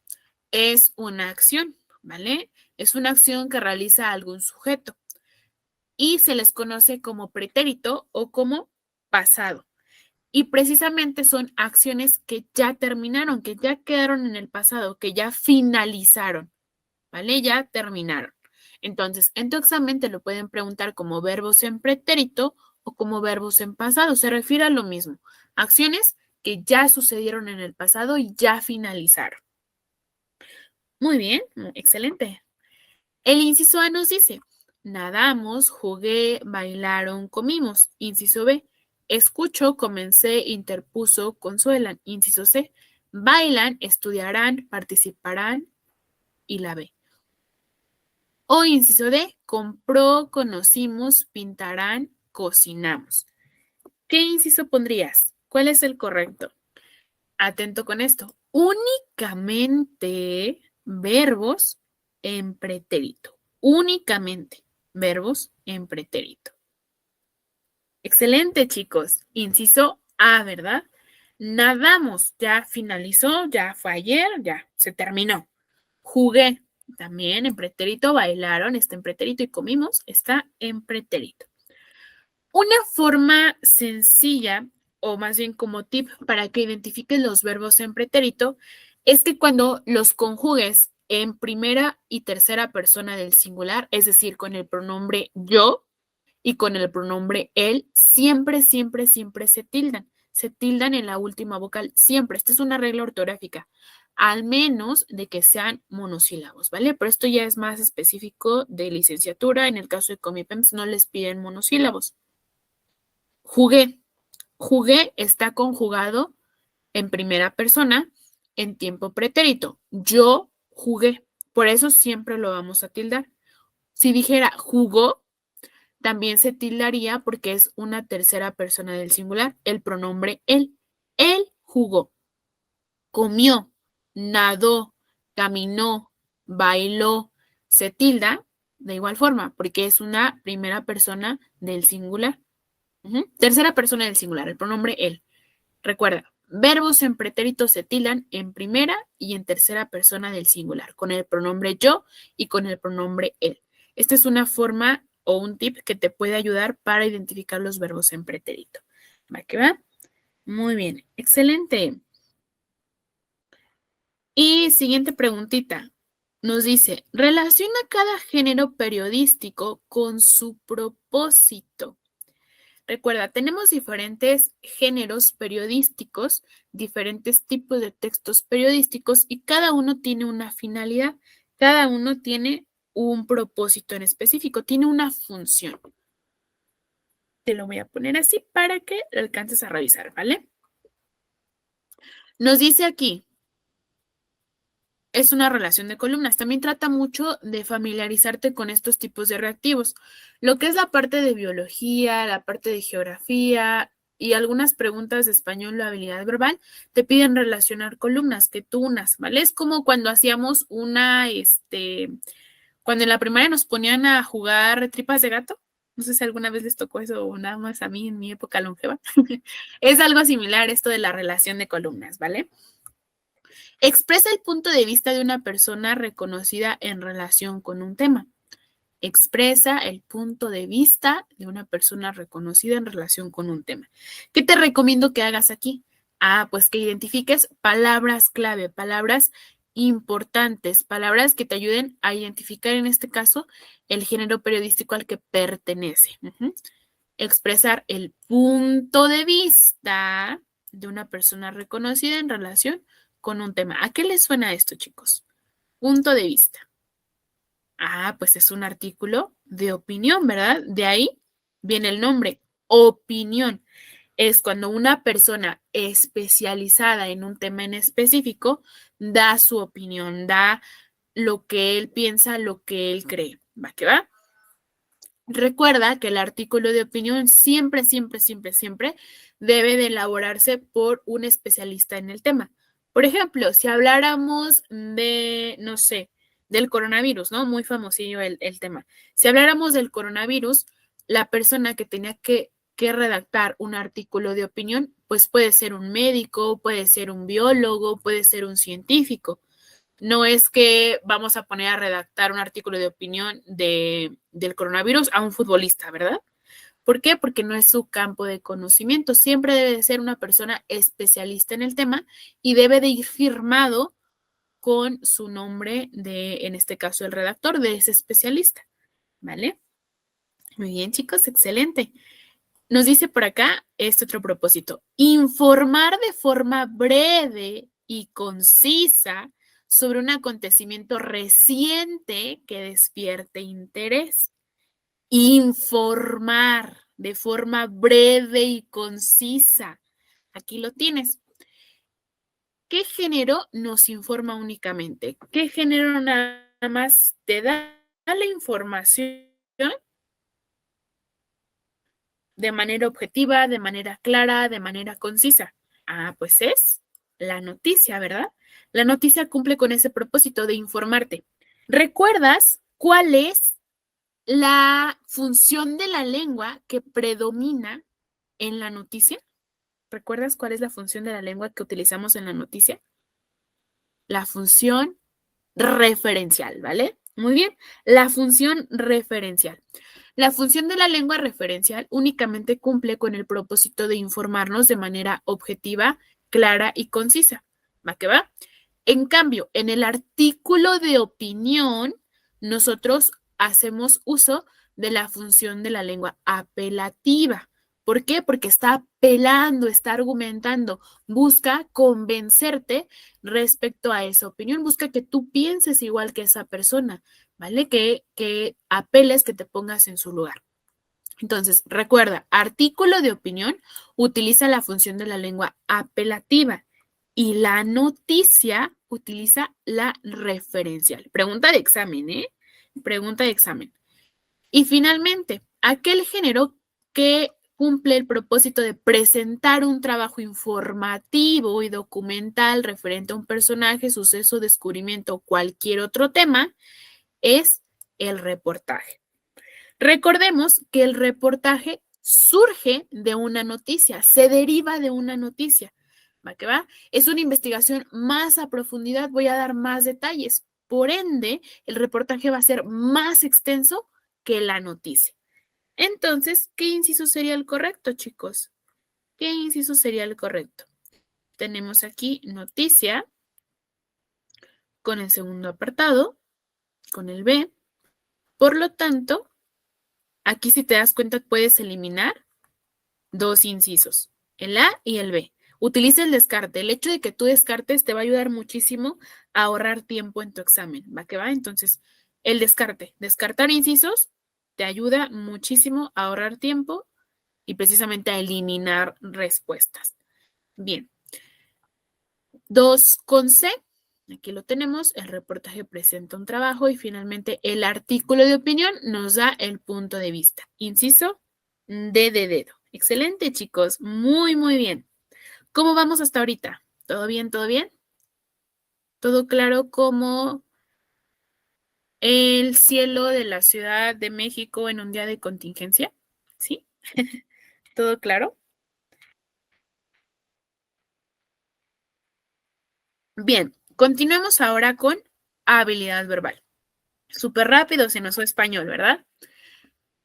es una acción, ¿vale? Es una acción que realiza algún sujeto y se les conoce como pretérito o como pasado. Y precisamente son acciones que ya terminaron, que ya quedaron en el pasado, que ya finalizaron, ¿vale? Ya terminaron. Entonces, en tu examen te lo pueden preguntar como verbos en pretérito o como verbos en pasado. Se refiere a lo mismo. Acciones que ya sucedieron en el pasado y ya finalizaron. Muy bien, excelente. El inciso A nos dice, nadamos, jugué, bailaron, comimos. Inciso B, escucho, comencé, interpuso, consuelan. Inciso C, bailan, estudiarán, participarán. Y la B. O inciso D, compró, conocimos, pintarán, cocinamos. ¿Qué inciso pondrías? ¿Cuál es el correcto? Atento con esto. Únicamente verbos en pretérito. Únicamente verbos en pretérito. Excelente, chicos. Inciso A, ¿verdad? Nadamos, ya finalizó, ya fue ayer, ya se terminó. Jugué, también en pretérito, bailaron, está en pretérito y comimos, está en pretérito. Una forma sencilla, o más bien como tip para que identifiques los verbos en pretérito, es que cuando los conjugues en primera y tercera persona del singular, es decir, con el pronombre yo y con el pronombre él, siempre, siempre, siempre se tildan. Se tildan en la última vocal, siempre. Esta es una regla ortográfica, al menos de que sean monosílabos, ¿vale? Pero esto ya es más específico de licenciatura. En el caso de Comipems no les piden monosílabos. Jugué. Jugué está conjugado en primera persona en tiempo pretérito. Yo jugué. Por eso siempre lo vamos a tildar. Si dijera jugó, también se tildaría porque es una tercera persona del singular, el pronombre él. Él jugó, comió, nadó, caminó, bailó. Se tilda de igual forma porque es una primera persona del singular. Tercera persona del singular, el pronombre él. Recuerda, verbos en pretérito se tildan en primera y en tercera persona del singular, con el pronombre yo y con el pronombre él. Esta es una forma o un tip que te puede ayudar para identificar los verbos en pretérito. ¿Va que va? Muy bien, excelente. Y siguiente preguntita. Nos dice, relaciona cada género periodístico con su propósito. Recuerda, tenemos diferentes géneros periodísticos, diferentes tipos de textos periodísticos y cada uno tiene una finalidad, cada uno tiene un propósito en específico, tiene una función. Te lo voy a poner así para que lo alcances a revisar, ¿vale? Nos dice aquí, es una relación de columnas. También trata mucho de familiarizarte con estos tipos de reactivos. Lo que es la parte de biología, la parte de geografía y algunas preguntas de español o habilidad verbal, te piden relacionar columnas, que tú unas, ¿vale? Es como cuando hacíamos cuando en la primaria nos ponían a jugar tripas de gato. No sé si alguna vez les tocó eso o nada más a mí en mi época longeva. Es algo similar esto de la relación de columnas, ¿vale? Expresa el punto de vista de una persona reconocida en relación con un tema. Expresa el punto de vista de una persona reconocida en relación con un tema. ¿Qué te recomiendo que hagas aquí? Pues que identifiques palabras clave, palabras importantes, palabras que te ayuden a identificar en este caso el género periodístico al que pertenece. Expresar el punto de vista de una persona reconocida en relación con un tema. ¿A qué les suena esto, chicos? Punto de vista. Pues es un artículo de opinión, ¿verdad? De ahí viene el nombre, opinión. Es cuando una persona especializada en un tema en específico da su opinión, da lo que él piensa, lo que él cree. ¿Va que va? Recuerda que el artículo de opinión siempre, siempre, siempre, siempre debe de elaborarse por un especialista en el tema. Por ejemplo, si habláramos de, no sé, del coronavirus, ¿no? Muy famosillo el tema. Si habláramos del coronavirus, la persona que tenía que redactar un artículo de opinión, pues puede ser un médico, puede ser un biólogo, puede ser un científico. No es que vamos a poner a redactar un artículo de opinión del coronavirus a un futbolista, ¿verdad? ¿Por qué? Porque no es su campo de conocimiento. Siempre debe de ser una persona especialista en el tema y debe de ir firmado con su nombre de, en este caso, el redactor de ese especialista. ¿Vale? Muy bien, chicos, excelente. Nos dice por acá este otro propósito. Informar de forma breve y concisa sobre un acontecimiento reciente que despierte interés. Informar de forma breve y concisa. Aquí lo tienes. ¿Qué género nos informa únicamente? ¿Qué género nada más te da la información de manera objetiva, de manera clara, de manera concisa? Ah, pues es la noticia, ¿verdad? La noticia cumple con ese propósito de informarte. ¿Recuerdas cuál es la función de la lengua que predomina en la noticia? ¿Recuerdas cuál es la función de la lengua que utilizamos en la noticia? La función referencial, ¿vale? Muy bien, la función referencial. La función de la lengua referencial únicamente cumple con el propósito de informarnos de manera objetiva, clara y concisa. ¿Va que va? En cambio, en el artículo de opinión, nosotros hacemos uso de la función de la lengua apelativa. ¿Por qué? Porque está apelando, está argumentando, busca convencerte respecto a esa opinión, busca que tú pienses igual que esa persona, ¿vale? Que apeles, que te pongas en su lugar. Entonces, recuerda, artículo de opinión utiliza la función de la lengua apelativa y la noticia utiliza la referencial. Pregunta de examen, ¿eh? Pregunta de examen. Y finalmente, aquel género que cumple el propósito de presentar un trabajo informativo y documental referente a un personaje, suceso, descubrimiento o cualquier otro tema, es el reportaje. Recordemos que el reportaje surge de una noticia, se deriva de una noticia. ¿Va que va? Es una investigación más a profundidad, voy a dar más detalles. Por ende, el reportaje va a ser más extenso que la noticia. Entonces, ¿qué inciso sería el correcto, chicos? ¿Qué inciso sería el correcto? Tenemos aquí noticia con el segundo apartado, con el B. Por lo tanto, aquí si te das cuenta puedes eliminar dos incisos, el A y el B. Utiliza el descarte. El hecho de que tú descartes te va a ayudar muchísimo a ahorrar tiempo en tu examen. ¿Va que va? Entonces, el descarte. Descartar incisos te ayuda muchísimo a ahorrar tiempo y precisamente a eliminar respuestas. Bien. 2 con C. Aquí lo tenemos. El reportaje presenta un trabajo y finalmente el artículo de opinión nos da el punto de vista. Inciso D de dedo. Excelente, chicos. Muy, muy bien. ¿Cómo vamos hasta ahorita? ¿Todo bien? ¿Todo bien? ¿Todo claro como el cielo de la Ciudad de México en un día de contingencia? ¿Sí? ¿Todo claro? Bien, continuemos ahora con habilidad verbal. Súper rápido, se nos fue español, ¿verdad?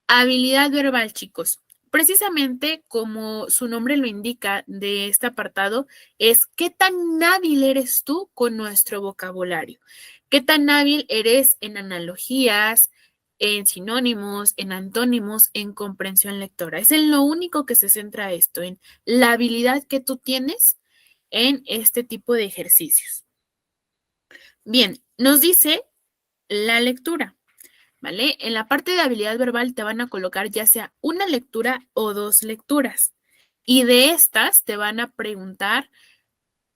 Habilidad verbal, chicos. Precisamente como su nombre lo indica de este apartado, es qué tan hábil eres tú con nuestro vocabulario. ¿Qué tan hábil eres en analogías, en sinónimos, en antónimos, en comprensión lectora? Es en lo único que se centra esto, en la habilidad que tú tienes en este tipo de ejercicios. Bien, nos dice la lectura. ¿Vale? En la parte de habilidad verbal te van a colocar ya sea una lectura o dos lecturas. Y de estas te van a preguntar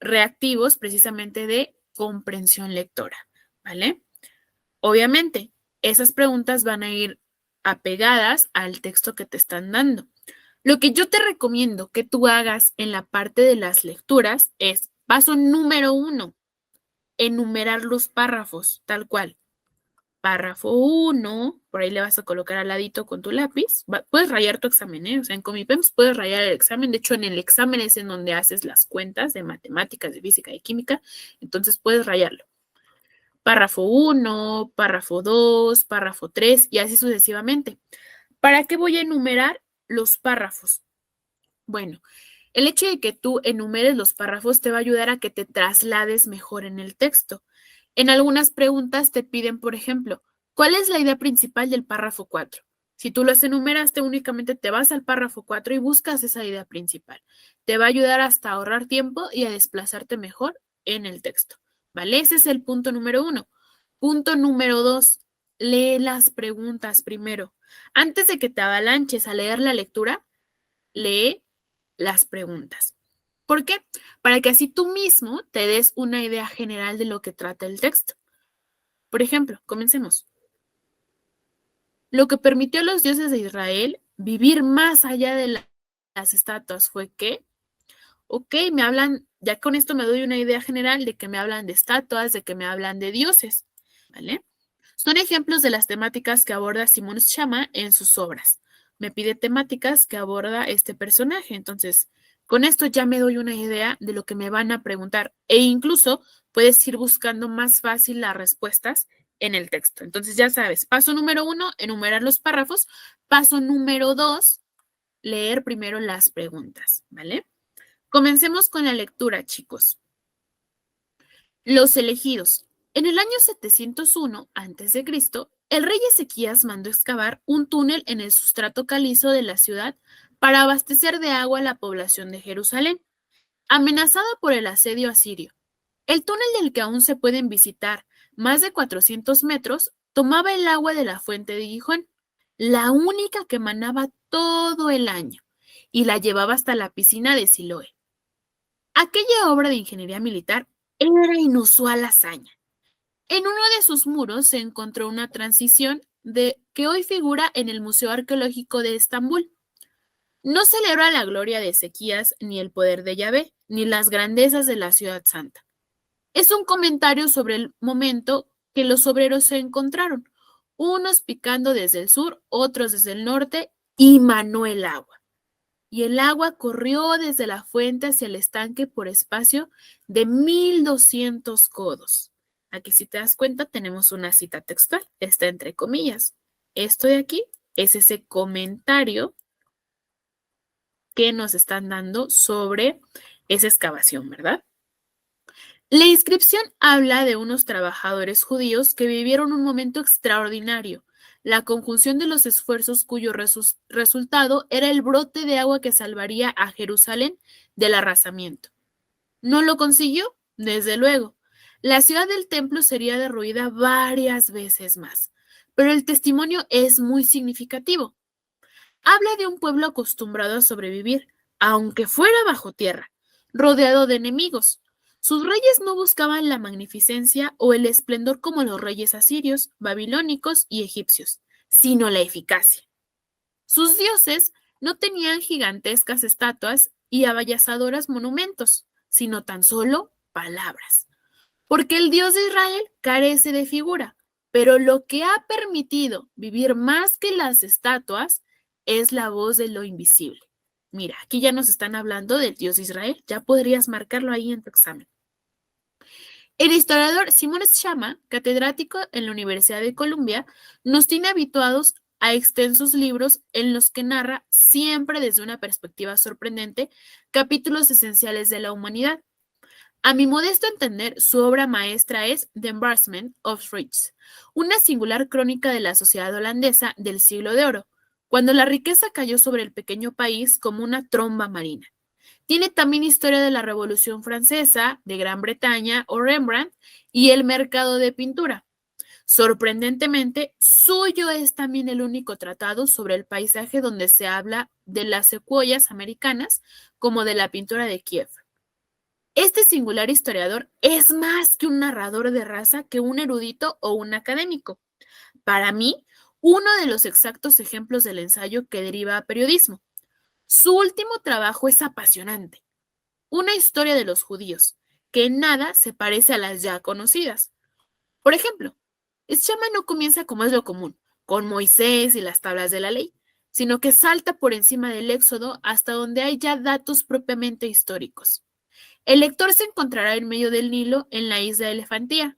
reactivos precisamente de comprensión lectora, ¿vale? Obviamente, esas preguntas van a ir apegadas al texto que te están dando. Lo que yo te recomiendo que tú hagas en la parte de las lecturas es Paso número 1, enumerar los párrafos, tal cual. Párrafo 1, por ahí le vas a colocar al ladito con tu lápiz. Puedes rayar tu examen, ¿eh? O sea, en Comipems puedes rayar el examen. De hecho, en el examen es en donde haces las cuentas de matemáticas, de física y química. Entonces, puedes rayarlo. Párrafo 1, párrafo 2, párrafo 3 y así sucesivamente. ¿Para qué voy a enumerar los párrafos? Bueno, el hecho de que tú enumeres los párrafos te va a ayudar a que te traslades mejor en el texto. En algunas preguntas te piden, por ejemplo, ¿cuál es la idea principal del párrafo 4? Si tú los enumeraste, únicamente te vas al párrafo 4 y buscas esa idea principal. Te va a ayudar hasta a ahorrar tiempo y a desplazarte mejor en el texto, ¿vale? Ese es el punto número 1. Punto número 2, lee las preguntas primero. Antes de que te avalanches a leer la lectura, lee las preguntas. ¿Por qué? Para que así tú mismo te des una idea general de lo que trata el texto. Por ejemplo, comencemos. Lo que permitió a los dioses de Israel vivir más allá de las estatuas fue que, ok, me hablan, ya con esto me doy una idea general de que me hablan de estatuas, de que me hablan de dioses, ¿vale? Son ejemplos de las temáticas que aborda Simón Schama en sus obras. Me pide temáticas que aborda este personaje. Entonces, con esto ya me doy una idea de lo que me van a preguntar e incluso puedes ir buscando más fácil las respuestas en el texto. Entonces, ya sabes, paso número 1, enumerar los párrafos. Paso número 2, leer primero las preguntas, ¿vale? Comencemos con la lectura, chicos. Los elegidos. En el año 701 a.C., el rey Ezequías mandó excavar un túnel en el sustrato calizo de la ciudad para abastecer de agua a la población de Jerusalén, amenazada por el asedio asirio. El túnel del que aún se pueden visitar más de 400 metros tomaba el agua de la fuente de Gijón, la única que manaba todo el año, y la llevaba hasta la piscina de Siloé. Aquella obra de ingeniería militar era inusual hazaña. En uno de sus muros se encontró una transición de que hoy figura en el Museo Arqueológico de Estambul. No celebra la gloria de Ezequías, ni el poder de Yahvé, ni las grandezas de la ciudad santa. Es un comentario sobre el momento que los obreros se encontraron, unos picando desde el sur, otros desde el norte, y manó el agua. Y el agua corrió desde la fuente hacia el estanque por espacio de 1200 codos. Aquí, si te das cuenta, tenemos una cita textual, está entre comillas. Esto de aquí es ese comentario que nos están dando sobre esa excavación, ¿verdad? La inscripción habla de unos trabajadores judíos que vivieron un momento extraordinario, la conjunción de los esfuerzos cuyo resultado era el brote de agua que salvaría a Jerusalén del arrasamiento. ¿No lo consiguió? Desde luego. La ciudad del templo sería derruida varias veces más, pero el testimonio es muy significativo. Habla de un pueblo acostumbrado a sobrevivir, aunque fuera bajo tierra, rodeado de enemigos. Sus reyes no buscaban la magnificencia o el esplendor como los reyes asirios, babilónicos y egipcios, sino la eficacia. Sus dioses no tenían gigantescas estatuas y avallazadoras monumentos, sino tan solo palabras. Porque el Dios de Israel carece de figura, pero lo que ha permitido vivir más que las estatuas es la voz de lo invisible. Mira, aquí ya nos están hablando del Dios de Israel, ya podrías marcarlo ahí en tu examen. El historiador Simon Schama, catedrático en la Universidad de Columbia, nos tiene habituados a extensos libros en los que narra, siempre desde una perspectiva sorprendente, capítulos esenciales de la humanidad. A mi modesto entender, su obra maestra es The Embarrassment of Riches, una singular crónica de la sociedad holandesa del siglo de oro, cuando la riqueza cayó sobre el pequeño país como una tromba marina. Tiene también historia de la Revolución Francesa, de Gran Bretaña o Rembrandt y el mercado de pintura. Sorprendentemente, suyo es también el único tratado sobre el paisaje donde se habla de las secuoyas americanas como de la pintura de Kiev. Este singular historiador es más que un narrador de raza que un erudito o un académico. Para mí, uno de los exactos ejemplos del ensayo que deriva a periodismo. Su último trabajo es apasionante. Una historia de los judíos, que nada se parece a las ya conocidas. Por ejemplo, Shama no comienza como es lo común, con Moisés y las tablas de la ley, sino que salta por encima del Éxodo hasta donde hay ya datos propiamente históricos. El lector se encontrará en medio del Nilo, en la isla de Elefantía,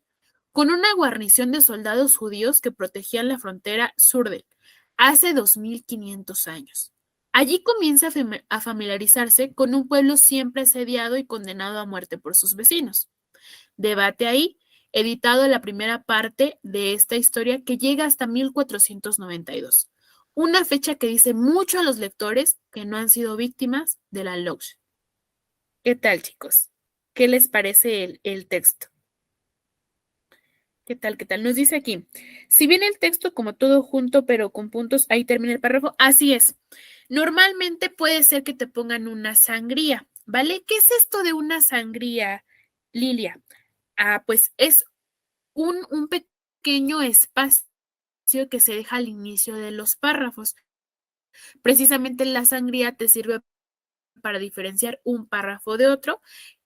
con una guarnición de soldados judíos que protegían la frontera sur de hace 2500 años. Allí comienza a familiarizarse con un pueblo siempre asediado y condenado a muerte por sus vecinos. Debate ahí, editado la primera parte de esta historia que llega hasta 1492, una fecha que dice mucho a los lectores que no han sido víctimas de la Loge. ¿Qué tal, chicos? ¿Qué les parece el texto? ¿Qué tal? ¿Qué tal? Nos dice aquí, si bien el texto como todo junto, pero con puntos, ahí termina el párrafo, así es. Normalmente puede ser que te pongan una sangría, ¿vale? ¿Qué es esto de una sangría, Lilia? Pues es un pequeño espacio que se deja al inicio de los párrafos. Precisamente la sangría te sirve para diferenciar un párrafo de otro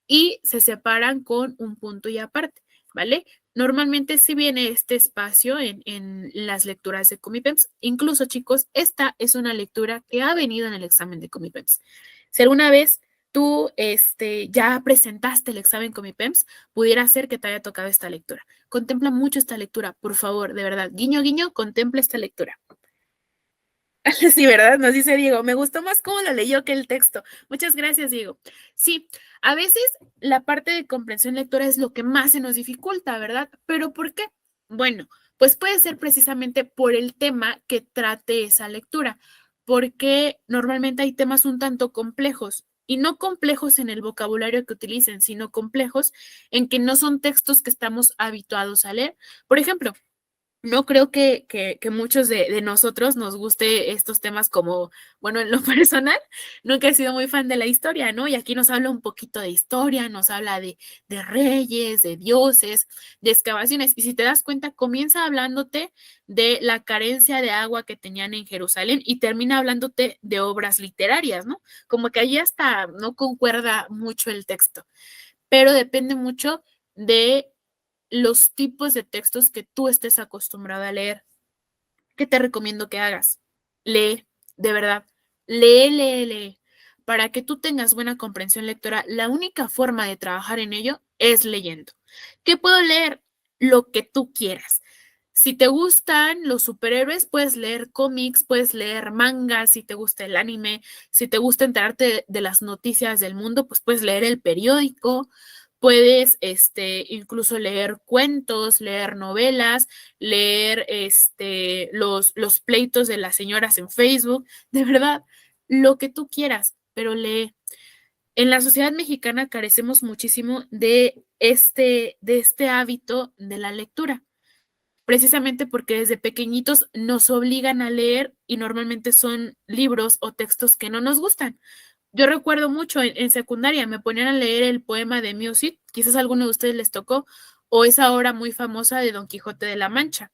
y se separan con un punto y aparte, ¿vale? Normalmente si viene este espacio en las lecturas de Comipems. Incluso, chicos, esta es una lectura que ha venido en el examen de Comipems. Si alguna vez tú ya presentaste el examen Comipems, pudiera ser que te haya tocado esta lectura. Contempla mucho esta lectura, por favor, de verdad. Guiño, guiño, contempla esta lectura. Sí, ¿verdad? Nos dice Diego, me gustó más cómo lo leyó que el texto. Muchas gracias, Diego. Sí, a veces la parte de comprensión lectora es lo que más se nos dificulta, ¿verdad? ¿Pero por qué? Bueno, pues puede ser precisamente por el tema que trate esa lectura, porque normalmente hay temas un tanto complejos. Y no complejos en el vocabulario que utilicen, sino complejos en que no son textos que estamos habituados a leer. Por ejemplo, no creo que muchos de nosotros nos guste estos temas como, bueno, en lo personal, nunca he sido muy fan de la historia, ¿no? Y aquí nos habla un poquito de historia, nos habla de reyes, de dioses, de excavaciones. Y si te das cuenta, comienza hablándote de la carencia de agua que tenían en Jerusalén y termina hablándote de obras literarias, ¿no? Como que allí hasta no concuerda mucho el texto, pero depende mucho de los tipos de textos que tú estés acostumbrado a leer. ¿Qué te recomiendo que hagas? Lee, de verdad. Lee, lee, lee. Para que tú tengas buena comprensión lectora, la única forma de trabajar en ello es leyendo. ¿Qué puedo leer? Lo que tú quieras. Si te gustan los superhéroes, puedes leer cómics, puedes leer mangas, si te gusta el anime, si te gusta enterarte de las noticias del mundo, pues puedes leer el periódico, puedes incluso leer cuentos, leer novelas, leer los pleitos de las señoras en Facebook, de verdad, lo que tú quieras, pero lee. En la sociedad mexicana carecemos muchísimo de este hábito de la lectura, precisamente porque desde pequeñitos nos obligan a leer y normalmente son libros o textos que no nos gustan. Yo recuerdo mucho en secundaria, me ponían a leer el poema de Music, quizás a alguno de ustedes les tocó, o esa obra muy famosa de Don Quijote de la Mancha.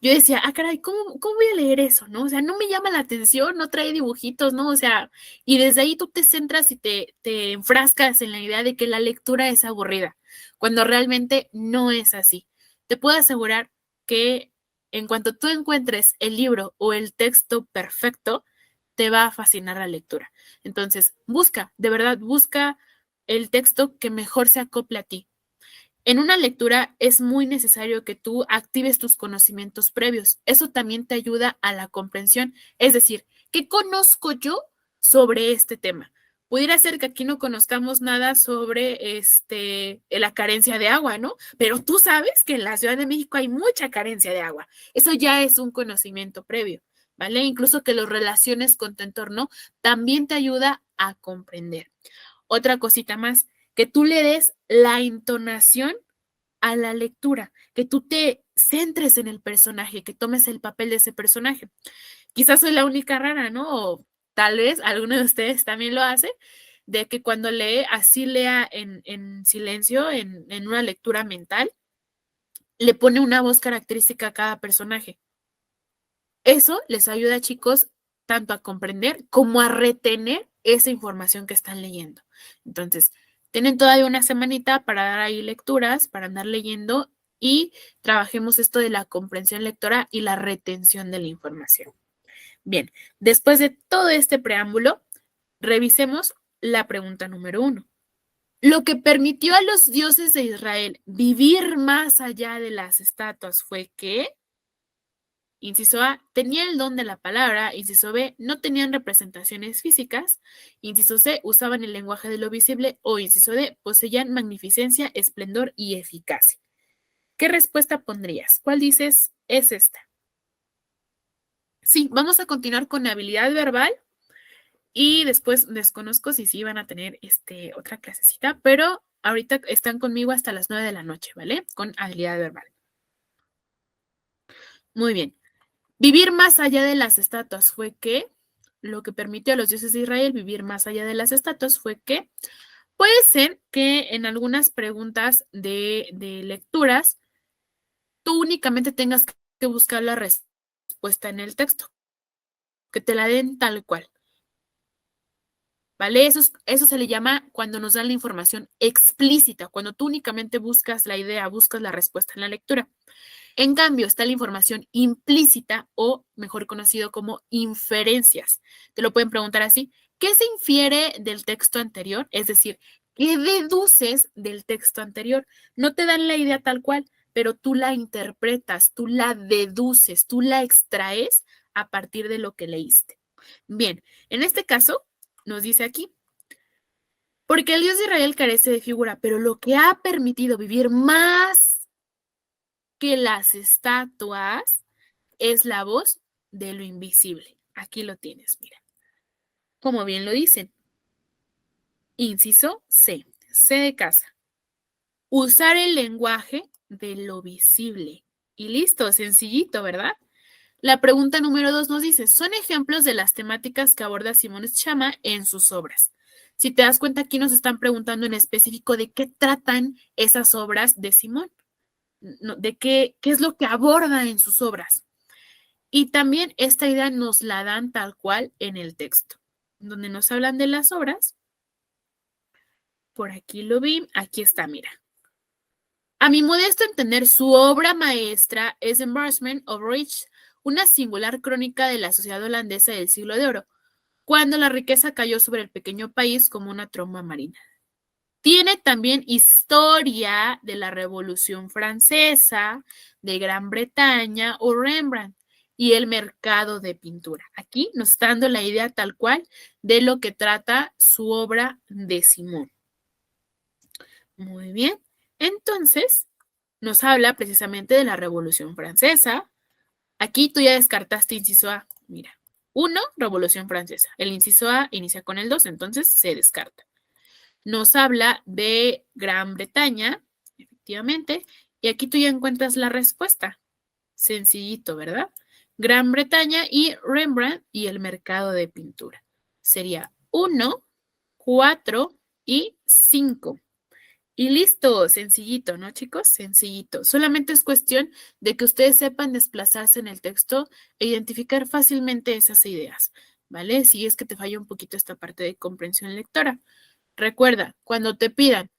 Yo decía, caray, ¿cómo voy a leer eso, no? O sea, no me llama la atención, no trae dibujitos, ¿no? O sea, y desde ahí tú te centras y te enfrascas en la idea de que la lectura es aburrida, cuando realmente no es así. Te puedo asegurar que en cuanto tú encuentres el libro o el texto perfecto, te va a fascinar la lectura. Entonces, busca, de verdad, busca el texto que mejor se acople a ti. En una lectura es muy necesario que tú actives tus conocimientos previos. Eso también te ayuda a la comprensión. Es decir, ¿qué conozco yo sobre este tema? Pudiera ser que aquí no conozcamos nada sobre la carencia de agua, ¿no? Pero tú sabes que en la Ciudad de México hay mucha carencia de agua. Eso ya es un conocimiento previo, ¿vale? Incluso que los relaciones con tu entorno también te ayuda a comprender. Otra cosita más, que tú le des la entonación a la lectura, que tú te centres en el personaje, que tomes el papel de ese personaje. Quizás soy la única rara, ¿no? O tal vez alguno de ustedes también lo hace, de que cuando lee, así lea en silencio, en una lectura mental, le pone una voz característica a cada personaje. Eso les ayuda, chicos, tanto a comprender como a retener esa información que están leyendo. Entonces, Tienen todavía una semanita para dar ahí lecturas, para andar leyendo y trabajemos esto de la comprensión lectora y la retención de la información. Bien, después de todo este preámbulo, revisemos la pregunta número 1. Lo que permitió a los dioses de Israel vivir más allá de las estatuas fue que, inciso A, tenían el don de la palabra, inciso B, no tenían representaciones físicas, inciso C, usaban el lenguaje de lo visible o inciso D, poseían magnificencia, esplendor y eficacia. ¿Qué respuesta pondrías? ¿Cuál dices es esta? Sí, vamos a continuar con habilidad verbal y después desconozco si sí van a tener otra clasecita, pero ahorita están conmigo hasta las 9 de la noche, ¿vale? Con habilidad verbal. Muy bien. Vivir más allá de las estatuas fue que, lo que permitió a los dioses de Israel vivir más allá de las estatuas fue que, puede ser que en algunas preguntas de lecturas, tú únicamente tengas que buscar la respuesta en el texto, que te la den tal cual. ¿Vale? Eso se le llama cuando nos dan la información explícita, cuando tú únicamente buscas la idea, buscas la respuesta en la lectura. En cambio, está la información implícita o mejor conocido como inferencias. Te lo pueden preguntar así. ¿Qué se infiere del texto anterior? Es decir, ¿qué deduces del texto anterior? No te dan la idea tal cual, pero tú la interpretas, tú la deduces, tú la extraes a partir de lo que leíste. Bien, en este caso, nos dice aquí, porque el Dios de Israel carece de figura, pero lo que ha permitido vivir más que las estatuas es la voz de lo invisible. Aquí lo tienes, mira. Como bien lo dicen. Inciso C. C de casa. Usar el lenguaje de lo visible. Y listo, sencillito, ¿verdad? La pregunta número 2 nos dice, son ejemplos de las temáticas que aborda Simón Schama en sus obras. Si te das cuenta, aquí nos están preguntando en específico de qué tratan esas obras de Simón, de qué es lo que aborda en sus obras. Y también esta idea nos la dan tal cual en el texto, donde nos hablan de las obras. Por aquí lo vi, aquí está, mira. A mi modesto entender, su obra maestra es Embarrassment of Rich, una singular crónica de la sociedad holandesa del siglo de oro, cuando la riqueza cayó sobre el pequeño país como una tromba marina. Tiene también historia de la Revolución Francesa, de Gran Bretaña o Rembrandt y el mercado de pintura. Aquí nos está dando la idea tal cual de lo que trata su obra de Simón. Muy bien. Entonces, nos habla precisamente de la Revolución Francesa. Aquí tú ya descartaste inciso A. Mira, 1, Revolución Francesa. El inciso A inicia con el 2, entonces se descarta. Nos habla de Gran Bretaña, efectivamente, y aquí tú ya encuentras la respuesta. Sencillito, ¿verdad? Gran Bretaña y Rembrandt y el mercado de pintura. Sería 1, 4 y 5. Y listo, sencillito, ¿no, chicos? Sencillito. Solamente es cuestión de que ustedes sepan desplazarse en el texto e identificar fácilmente esas ideas, ¿vale? Si es que te falla un poquito esta parte de comprensión lectora. Recuerda, cuando te pidan,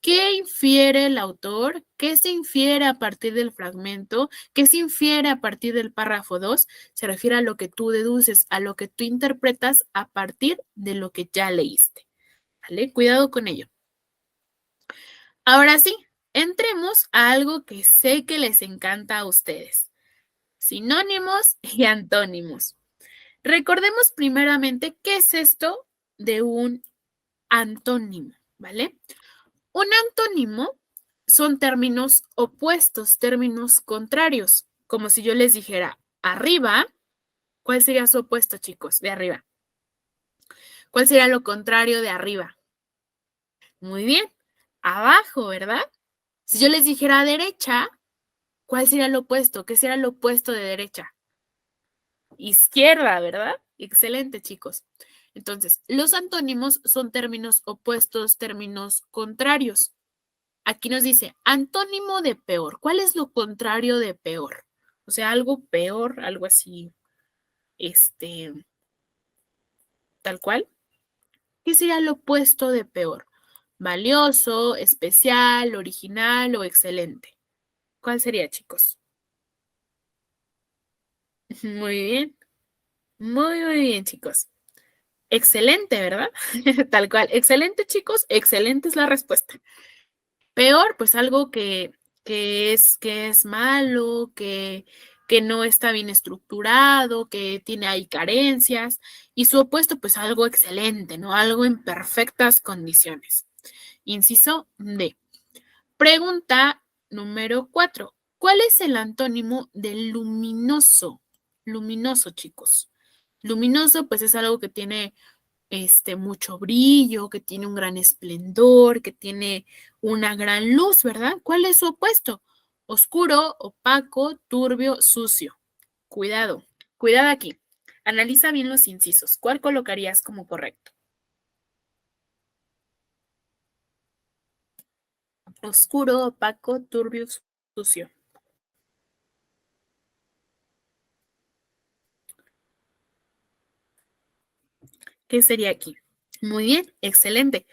¿qué infiere el autor? ¿Qué se infiere a partir del fragmento? ¿Qué se infiere a partir del párrafo 2? Se refiere a lo que tú deduces, a lo que tú interpretas a partir de lo que ya leíste, ¿vale? Cuidado con ello. Ahora sí, entremos a algo que sé que les encanta a ustedes. Sinónimos y antónimos. Recordemos primeramente qué es esto de un antónimo, ¿vale? Un antónimo son términos opuestos, términos contrarios, como si yo les dijera arriba, ¿cuál sería su opuesto, chicos, de arriba? ¿Cuál sería lo contrario de arriba? Muy bien, abajo, ¿verdad? Si yo les dijera derecha, ¿cuál sería lo opuesto? ¿Qué sería lo opuesto de derecha? Izquierda, ¿verdad? Excelente, chicos. Entonces, los antónimos son términos opuestos, términos contrarios. Aquí nos dice antónimo de peor. ¿Cuál es lo contrario de peor? O sea, algo peor, algo así, tal cual. ¿Qué sería lo opuesto de peor? valioso, especial, original o excelente. ¿Cuál sería, chicos? Muy bien, muy bien, chicos. Excelente, ¿verdad? Tal cual. Excelente, chicos. Excelente es la respuesta. Peor, pues algo que es malo, que no está bien estructurado, que tiene ahí carencias. Y su opuesto, pues algo excelente, ¿no? Algo en perfectas condiciones. Inciso D. Pregunta número 4. ¿Cuál es el antónimo de luminoso? Luminoso, chicos. Luminoso, pues es algo que tiene mucho brillo, que tiene un gran esplendor, que tiene una gran luz, ¿verdad? ¿Cuál es su opuesto? Oscuro, opaco, turbio, sucio. Cuidado, cuidado aquí. Analiza bien los incisos. ¿Cuál colocarías como correcto? Oscuro, opaco, turbio, sucio. ¿Qué sería aquí? Muy bien, excelente.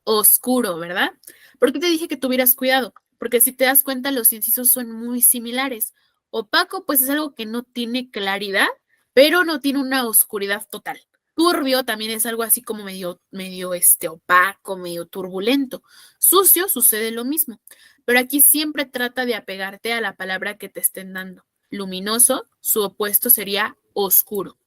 Oscuro, ¿verdad? ¿Por qué te dije que tuvieras cuidado? Porque si te das cuenta, los incisos son muy similares. Opaco, pues es algo que no tiene claridad, pero no tiene una oscuridad total. Turbio también es algo así como medio opaco, medio turbulento. Sucio sucede lo mismo, pero aquí siempre trata de apegarte a la palabra que te estén dando. Luminoso, su opuesto sería oscuro.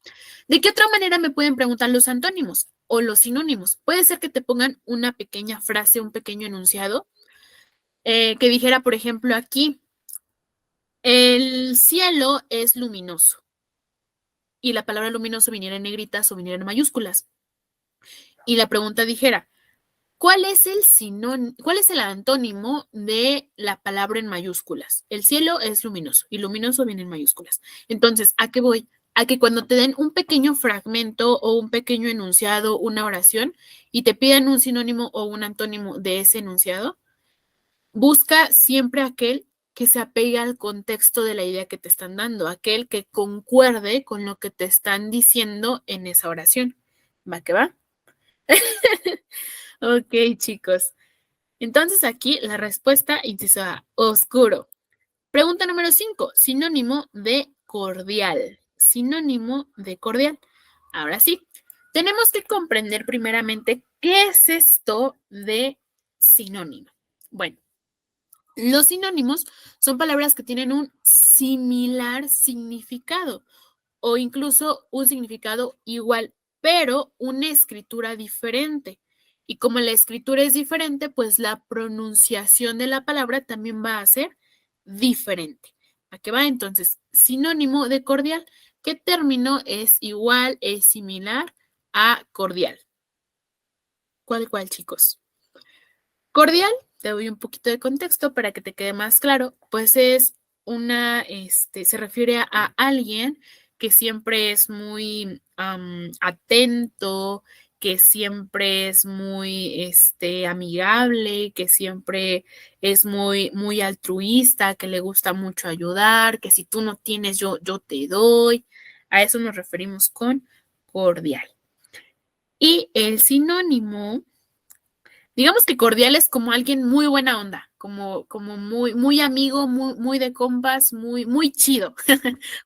¿De qué otra manera me pueden preguntar los antónimos o los sinónimos? Puede ser que te pongan una pequeña frase, un pequeño enunciado, que dijera, por ejemplo, aquí, el cielo es luminoso. Y la palabra luminoso viniera en negritas o viniera en mayúsculas. Y la pregunta dijera, ¿cuál es el antónimo de la palabra en mayúsculas? El cielo es luminoso y luminoso viene en mayúsculas. Entonces, ¿a qué voy? A que cuando te den un pequeño fragmento o un pequeño enunciado, una oración, y te pidan un sinónimo o un antónimo de ese enunciado, busca siempre aquel que se apegue al contexto de la idea que te están dando, aquel que concuerde con lo que te están diciendo en esa oración. ¿Va que va? Ok, chicos. Entonces aquí la respuesta, inciso A, oscuro. Pregunta número 5, sinónimo de cordial. Sinónimo de cordial. Ahora sí, tenemos que comprender primeramente qué es esto de sinónimo. Bueno, los sinónimos son palabras que tienen un similar significado o incluso un significado igual, pero una escritura diferente. Y como la escritura es diferente, pues la pronunciación de la palabra también va a ser diferente. ¿A qué va? Entonces, sinónimo de cordial. ¿Qué término es igual, es similar a cordial? ¿Cuál, chicos? Cordial, te doy un poquito de contexto para que te quede más claro, pues es se refiere a alguien que siempre es muy atento, que siempre es muy amigable, que siempre es muy altruista, que le gusta mucho ayudar, que si tú no tienes, yo te doy. A eso nos referimos con cordial. Y el sinónimo, digamos que cordial es como alguien muy buena onda, como muy amigo, muy de compas, muy chido,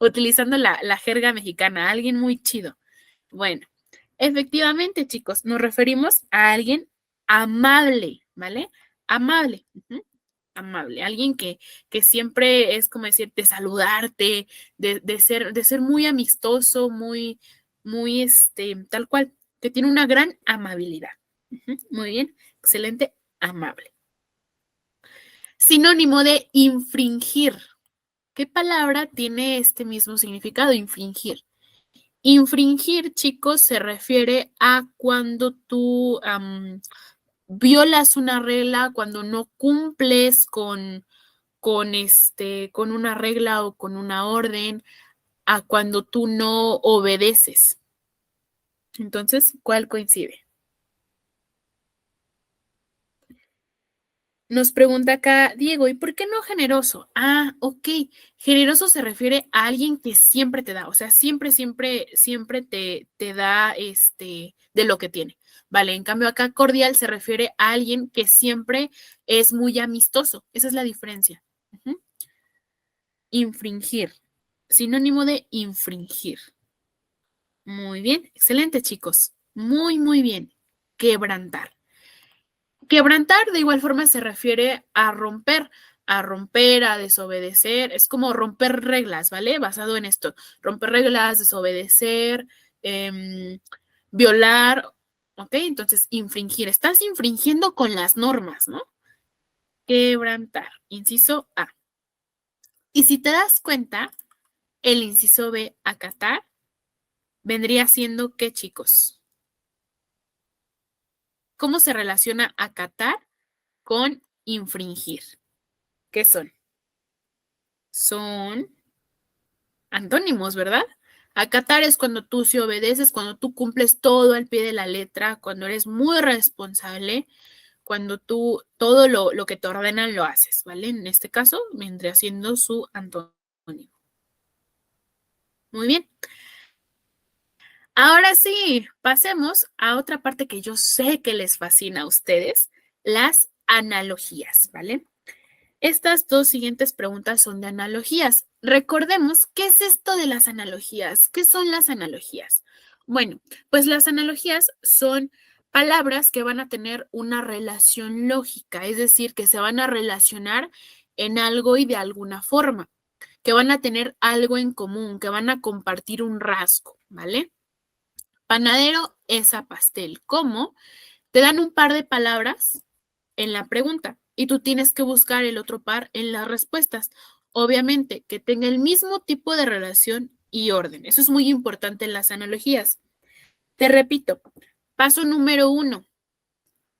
utilizando la jerga mexicana, alguien muy chido. Bueno, efectivamente, chicos, nos referimos a alguien amable, ¿vale? Amable, amable, alguien que siempre es como decir, de saludarte, de ser muy amistoso, muy, tal cual, que tiene una gran amabilidad. Muy bien, excelente, amable. Sinónimo de infringir. ¿Qué palabra tiene este mismo significado, infringir? Infringir, chicos, se refiere a cuando tú violas una regla, cuando no cumples con una regla o con una orden, a cuando tú no obedeces. Entonces, ¿cuál coincide? Nos pregunta acá Diego, ¿y por qué no generoso? Ah, ok. Generoso se refiere a alguien que siempre te da, o sea, siempre te da de lo que tiene. Vale, en cambio acá cordial se refiere a alguien que siempre es muy amistoso. Esa es la diferencia. Ujú. Infringir. Sinónimo de infringir. Muy bien, excelente, chicos. Muy, muy bien. Quebrantar. Quebrantar de igual forma se refiere a romper, a desobedecer. Es como romper reglas, ¿vale? Basado en esto. Romper reglas, desobedecer, violar, ¿ok? Entonces, infringir. Estás infringiendo con las normas, ¿no? Quebrantar. Inciso A. Y si te das cuenta, el inciso B, acatar, vendría siendo ¿qué, chicos? ¿Cómo se relaciona acatar con infringir? ¿Qué son? Son antónimos, ¿verdad? Acatar es cuando tú sí obedeces, cuando tú cumples todo al pie de la letra, cuando eres muy responsable, cuando tú todo lo que te ordenan lo haces, ¿vale? En este caso, vendría siendo su antónimo. Muy bien. Ahora sí, pasemos a otra parte que yo sé que les fascina a ustedes, las analogías, ¿vale? Estas dos siguientes preguntas son de analogías. Recordemos, ¿qué es esto de las analogías? ¿Qué son las analogías? Bueno, pues las analogías son palabras que van a tener una relación lógica, es decir, que se van a relacionar en algo y de alguna forma, que van a tener algo en común, que van a compartir un rasgo, ¿vale? Panadero es a pastel. ¿Cómo? Te dan un par de palabras en la pregunta y tú tienes que buscar el otro par en las respuestas. Obviamente, que tenga el mismo tipo de relación y orden. Eso es muy importante en las analogías. Te repito, paso número 1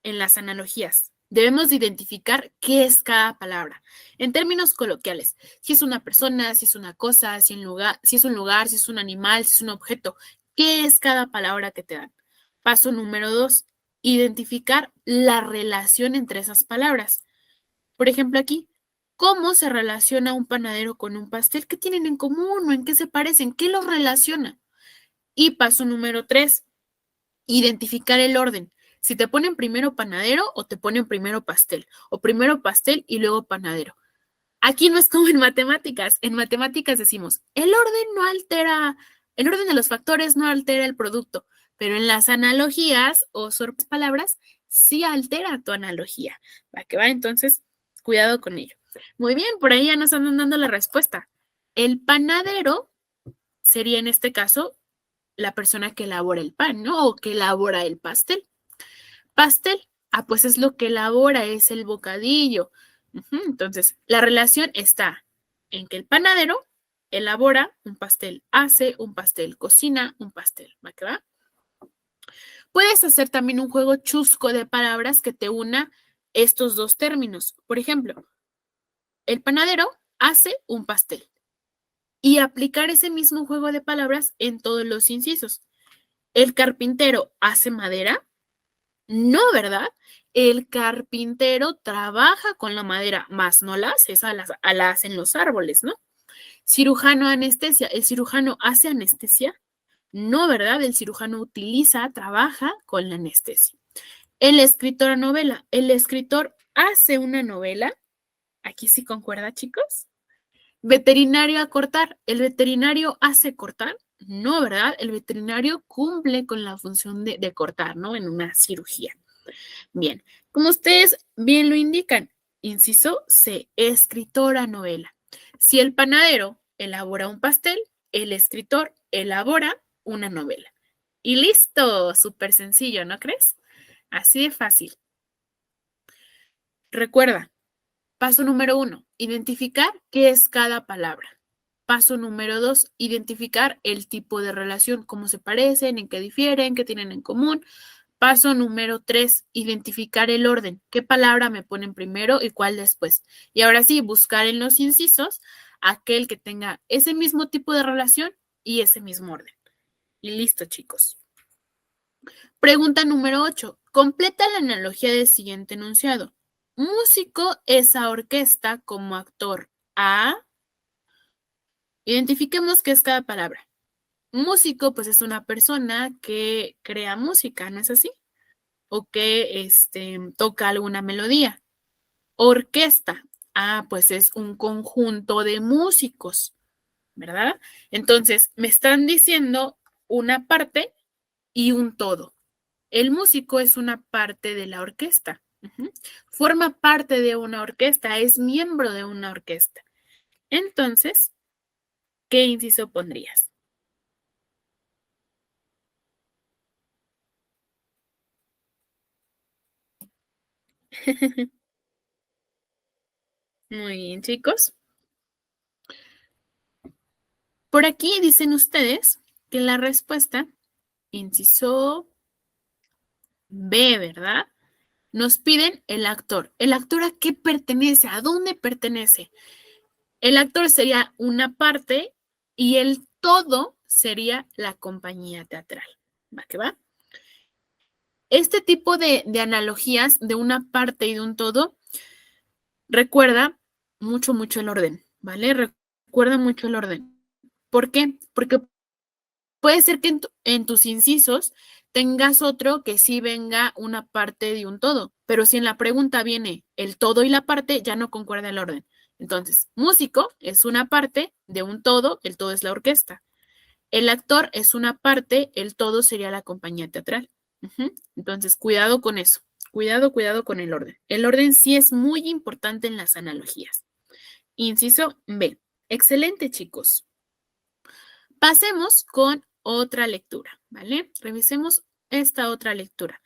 en las analogías. Debemos de identificar qué es cada palabra. En términos coloquiales, si es una persona, si es una cosa, si es un lugar, si es un animal, si es un objeto, ¿qué es cada palabra que te dan? Paso número 2, identificar la relación entre esas palabras. Por ejemplo, aquí, ¿cómo se relaciona un panadero con un pastel? ¿Qué tienen en común o en qué se parecen? ¿Qué los relaciona? Y paso número 3, identificar el orden. Si te ponen primero panadero o te ponen primero pastel, o primero pastel y luego panadero. Aquí no es como en matemáticas. En matemáticas decimos, el orden de los factores no altera el producto, pero en las analogías o palabras sí altera tu analogía. ¿Va que va? Entonces, cuidado con ello. Muy bien, por ahí ya nos andan dando la respuesta. El panadero sería en este caso la persona que elabora el pan, ¿no? O que elabora el pastel. Pastel, pues es lo que elabora, es el bocadillo. Entonces, la relación está en que el panadero elabora un pastel, hace un pastel, cocina un pastel. ¿Va que va? Puedes hacer también un juego chusco de palabras que te una estos dos términos. Por ejemplo, el panadero hace un pastel y aplicar ese mismo juego de palabras en todos los incisos. El carpintero hace madera. No, ¿verdad? El carpintero trabaja con la madera, más no la hace, esa la hacen los árboles, ¿no? Cirujano anestesia, ¿el cirujano hace anestesia? No, ¿verdad? El cirujano trabaja con la anestesia. El escritor novela, ¿el escritor hace una novela? Aquí sí concuerda, chicos. Veterinario a cortar, ¿el veterinario hace cortar? No, ¿verdad? El veterinario cumple con la función de cortar, ¿no? En una cirugía. Bien, como ustedes bien lo indican, inciso C, escritora novela. Si el panadero elabora un pastel, el escritor elabora una novela. Y listo, súper sencillo, ¿no crees? Así de fácil. Recuerda, paso número 1, identificar qué es cada palabra. Paso número 2, identificar el tipo de relación, cómo se parecen, en qué difieren, qué tienen en común. Paso número 3, identificar el orden. ¿Qué palabra me ponen primero y cuál después? Y ahora sí, buscar en los incisos aquel que tenga ese mismo tipo de relación y ese mismo orden. Y listo, chicos. Pregunta número 8. Completa la analogía del siguiente enunciado. Músico es a orquesta como actor. A. Identifiquemos qué es cada palabra. Músico, pues es una persona que crea música, ¿no es así? o que toca alguna melodía. Orquesta, pues es un conjunto de músicos, ¿verdad? Entonces, me están diciendo una parte y un todo. El músico es una parte de la orquesta. Forma parte de una orquesta, es miembro de una orquesta. Entonces, ¿qué inciso pondrías? Muy bien, chicos. Por aquí dicen ustedes que la respuesta, inciso B, ¿verdad? Nos piden el actor. ¿El actor a qué pertenece? ¿A dónde pertenece? El actor sería una parte y el todo sería la compañía teatral. ¿Va que va? Este tipo de analogías de una parte y de un todo recuerda mucho, mucho el orden, ¿vale? Recuerda mucho el orden. ¿Por qué? Porque puede ser que en tus incisos tengas otro que sí venga una parte de un todo, pero si en la pregunta viene el todo y la parte, ya no concuerda el orden. Entonces, músico es una parte de un todo, el todo es la orquesta. El actor es una parte, el todo sería la compañía teatral. Entonces, cuidado con eso. Cuidado con el orden. El orden sí es muy importante en las analogías. Inciso B. Excelente, chicos. Pasemos con otra lectura, ¿vale? Revisemos esta otra lectura.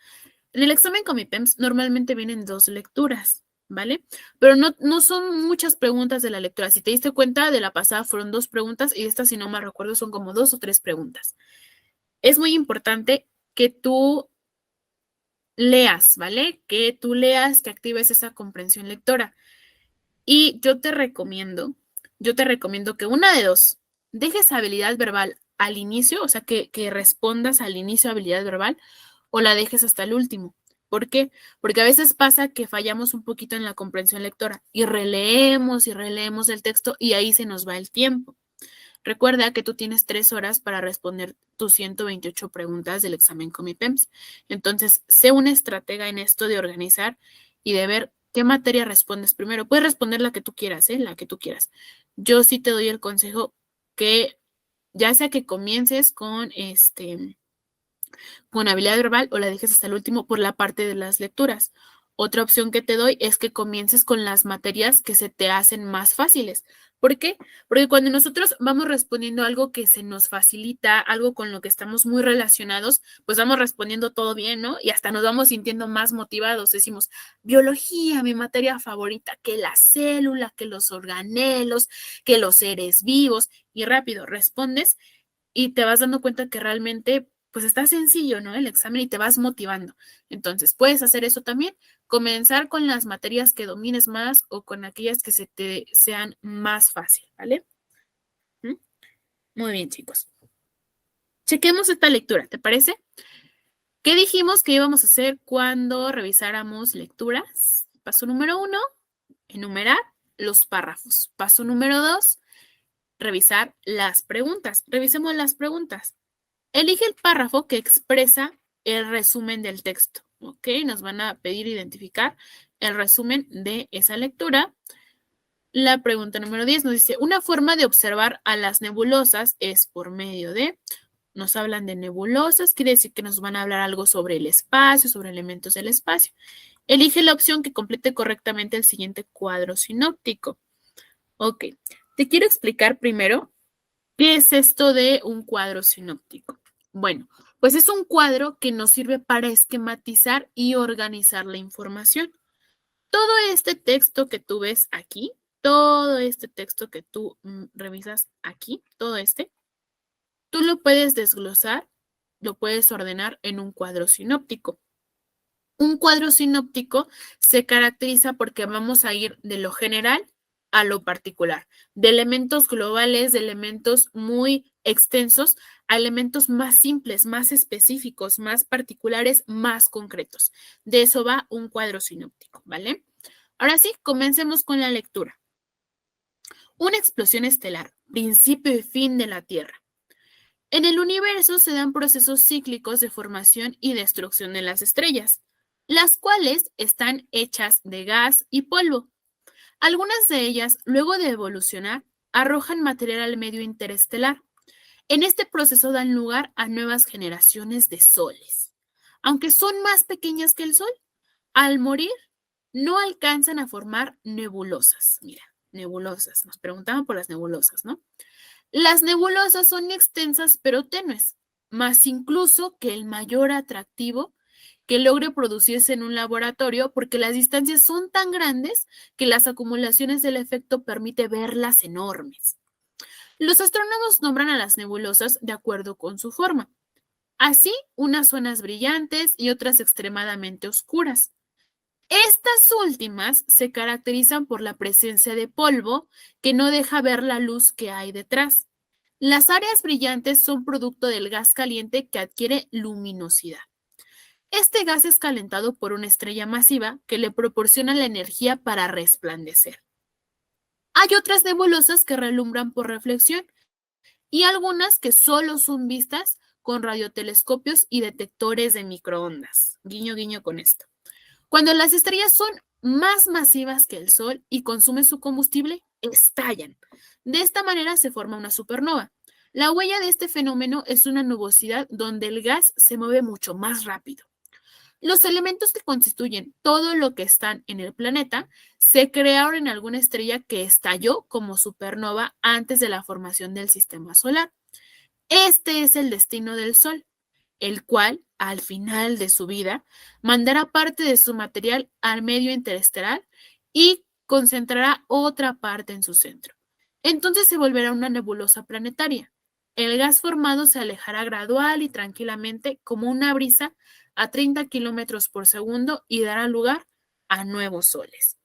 En el examen Comipems normalmente vienen 2 lecturas, ¿vale? Pero no son muchas preguntas de la lectura. Si te diste cuenta, de la pasada fueron 2 preguntas y esta, si no me recuerdo, son como 2 o 3 preguntas. Es muy importante que tú leas, ¿vale? Que tú leas, que actives esa comprensión lectora. Y yo te recomiendo que una de dos, dejes habilidad verbal al inicio, o sea, que respondas al inicio habilidad verbal, o la dejes hasta el último. ¿Por qué? Porque a veces pasa que fallamos un poquito en la comprensión lectora y releemos el texto y ahí se nos va el tiempo. Recuerda que tú tienes 3 horas para responder tus 128 preguntas del examen Comipems. Entonces, sé una estratega en esto de organizar y de ver qué materia respondes primero. Puedes responder la que tú quieras, la que tú quieras. Yo sí te doy el consejo que ya sea que comiences con habilidad verbal o la dejes hasta el último por la parte de las lecturas. Otra opción que te doy es que comiences con las materias que se te hacen más fáciles. ¿Por qué? Porque cuando nosotros vamos respondiendo algo que se nos facilita, algo con lo que estamos muy relacionados, pues vamos respondiendo todo bien, ¿no? Y hasta nos vamos sintiendo más motivados. Decimos, biología, mi materia favorita, que la célula, que los organelos, que los seres vivos. Y rápido respondes y te vas dando cuenta que realmente pues está sencillo, ¿no? El examen y te vas motivando. Entonces, puedes hacer eso también, comenzar con las materias que domines más o con aquellas que se te sean más fácil, ¿vale? ¿Mm? Muy bien, chicos. Chequemos esta lectura, ¿te parece? ¿Qué dijimos que íbamos a hacer cuando revisáramos lecturas? Paso número 1, enumerar los párrafos. Paso número 2, revisar las preguntas. Revisemos las preguntas. Elige el párrafo que expresa el resumen del texto, ¿ok? Nos van a pedir identificar el resumen de esa lectura. La pregunta número 10 nos dice, una forma de observar a las nebulosas es por medio de, nos hablan de nebulosas, quiere decir que nos van a hablar algo sobre el espacio, sobre elementos del espacio. Elige la opción que complete correctamente el siguiente cuadro sinóptico. Ok, te quiero explicar primero qué es esto de un cuadro sinóptico. Bueno, pues es un cuadro que nos sirve para esquematizar y organizar la información. Todo este texto que tú ves aquí, todo este texto que tú revisas aquí, todo tú lo puedes desglosar, lo puedes ordenar en un cuadro sinóptico. Un cuadro sinóptico se caracteriza porque vamos a ir de lo general a lo particular, de elementos globales, de elementos muy extensos, a elementos más simples, más específicos, más particulares, más concretos. De eso va un cuadro sinóptico, ¿vale? Ahora sí, comencemos con la lectura. Una explosión estelar, principio y fin de la Tierra. En el universo se dan procesos cíclicos de formación y destrucción de las estrellas. las cuales están hechas de gas y polvo. Algunas de ellas, luego de evolucionar, arrojan material al medio interestelar. En este proceso dan lugar a nuevas generaciones de soles. Aunque son más pequeñas que el Sol, al morir no alcanzan a formar nebulosas. Mira, nebulosas. Nos preguntaban por las nebulosas, ¿no? Las nebulosas son extensas pero tenues, más incluso que el mayor atractivo que logre producirse en un laboratorio porque las distancias son tan grandes que las acumulaciones del efecto permite verlas enormes. Los astrónomos nombran a las nebulosas de acuerdo con su forma. Así, unas zonas brillantes y otras extremadamente oscuras. Estas últimas se caracterizan por la presencia de polvo que no deja ver la luz que hay detrás. Las áreas brillantes son producto del gas caliente que adquiere luminosidad. Este gas es calentado por una estrella masiva que le proporciona la energía para resplandecer. Hay otras nebulosas que relumbran por reflexión y algunas que solo son vistas con radiotelescopios y detectores de microondas. Guiño, guiño con esto. Cuando las estrellas son más masivas que el Sol y consumen su combustible, estallan. De esta manera se forma una supernova. La huella de este fenómeno es una nubosidad donde el gas se mueve mucho más rápido. Los elementos que constituyen todo lo que están en el planeta se crearon en alguna estrella que estalló como supernova antes de la formación del sistema solar. Este es el destino del Sol, el cual, al final de su vida, mandará parte de su material al medio interestelar y concentrará otra parte en su centro. Entonces se volverá una nebulosa planetaria. El gas formado se alejará gradual y tranquilamente como una brisa a 30 kilómetros por segundo y dará lugar a nuevos soles.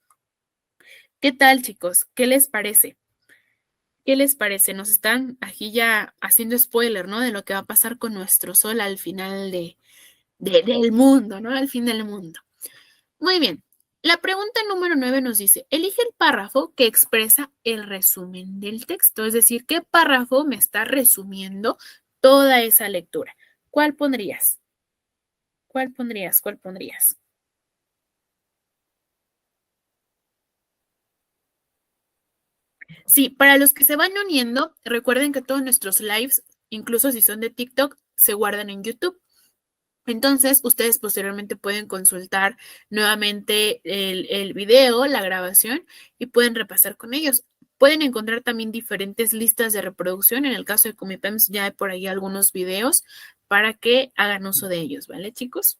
¿Qué tal, chicos? ¿Qué les parece? ¿Qué les parece? Nos están aquí ya haciendo spoiler, ¿no? De lo que va a pasar con nuestro sol al final del mundo, ¿no? Al fin del mundo. Muy bien. La pregunta número 9 nos dice, elige el párrafo que expresa el resumen del texto, es decir, ¿qué párrafo me está resumiendo toda esa lectura? ¿Cuál pondrías? ¿Cuál pondrías? ¿Cuál pondrías? Sí, para los que se van uniendo, recuerden que todos nuestros lives, incluso si son de TikTok, se guardan en YouTube. Entonces, ustedes posteriormente pueden consultar nuevamente el video, la grabación, y pueden repasar con ellos. Pueden encontrar también diferentes listas de reproducción. En el caso de Comipems ya hay por ahí algunos videos para que hagan uso de ellos, ¿vale, chicos?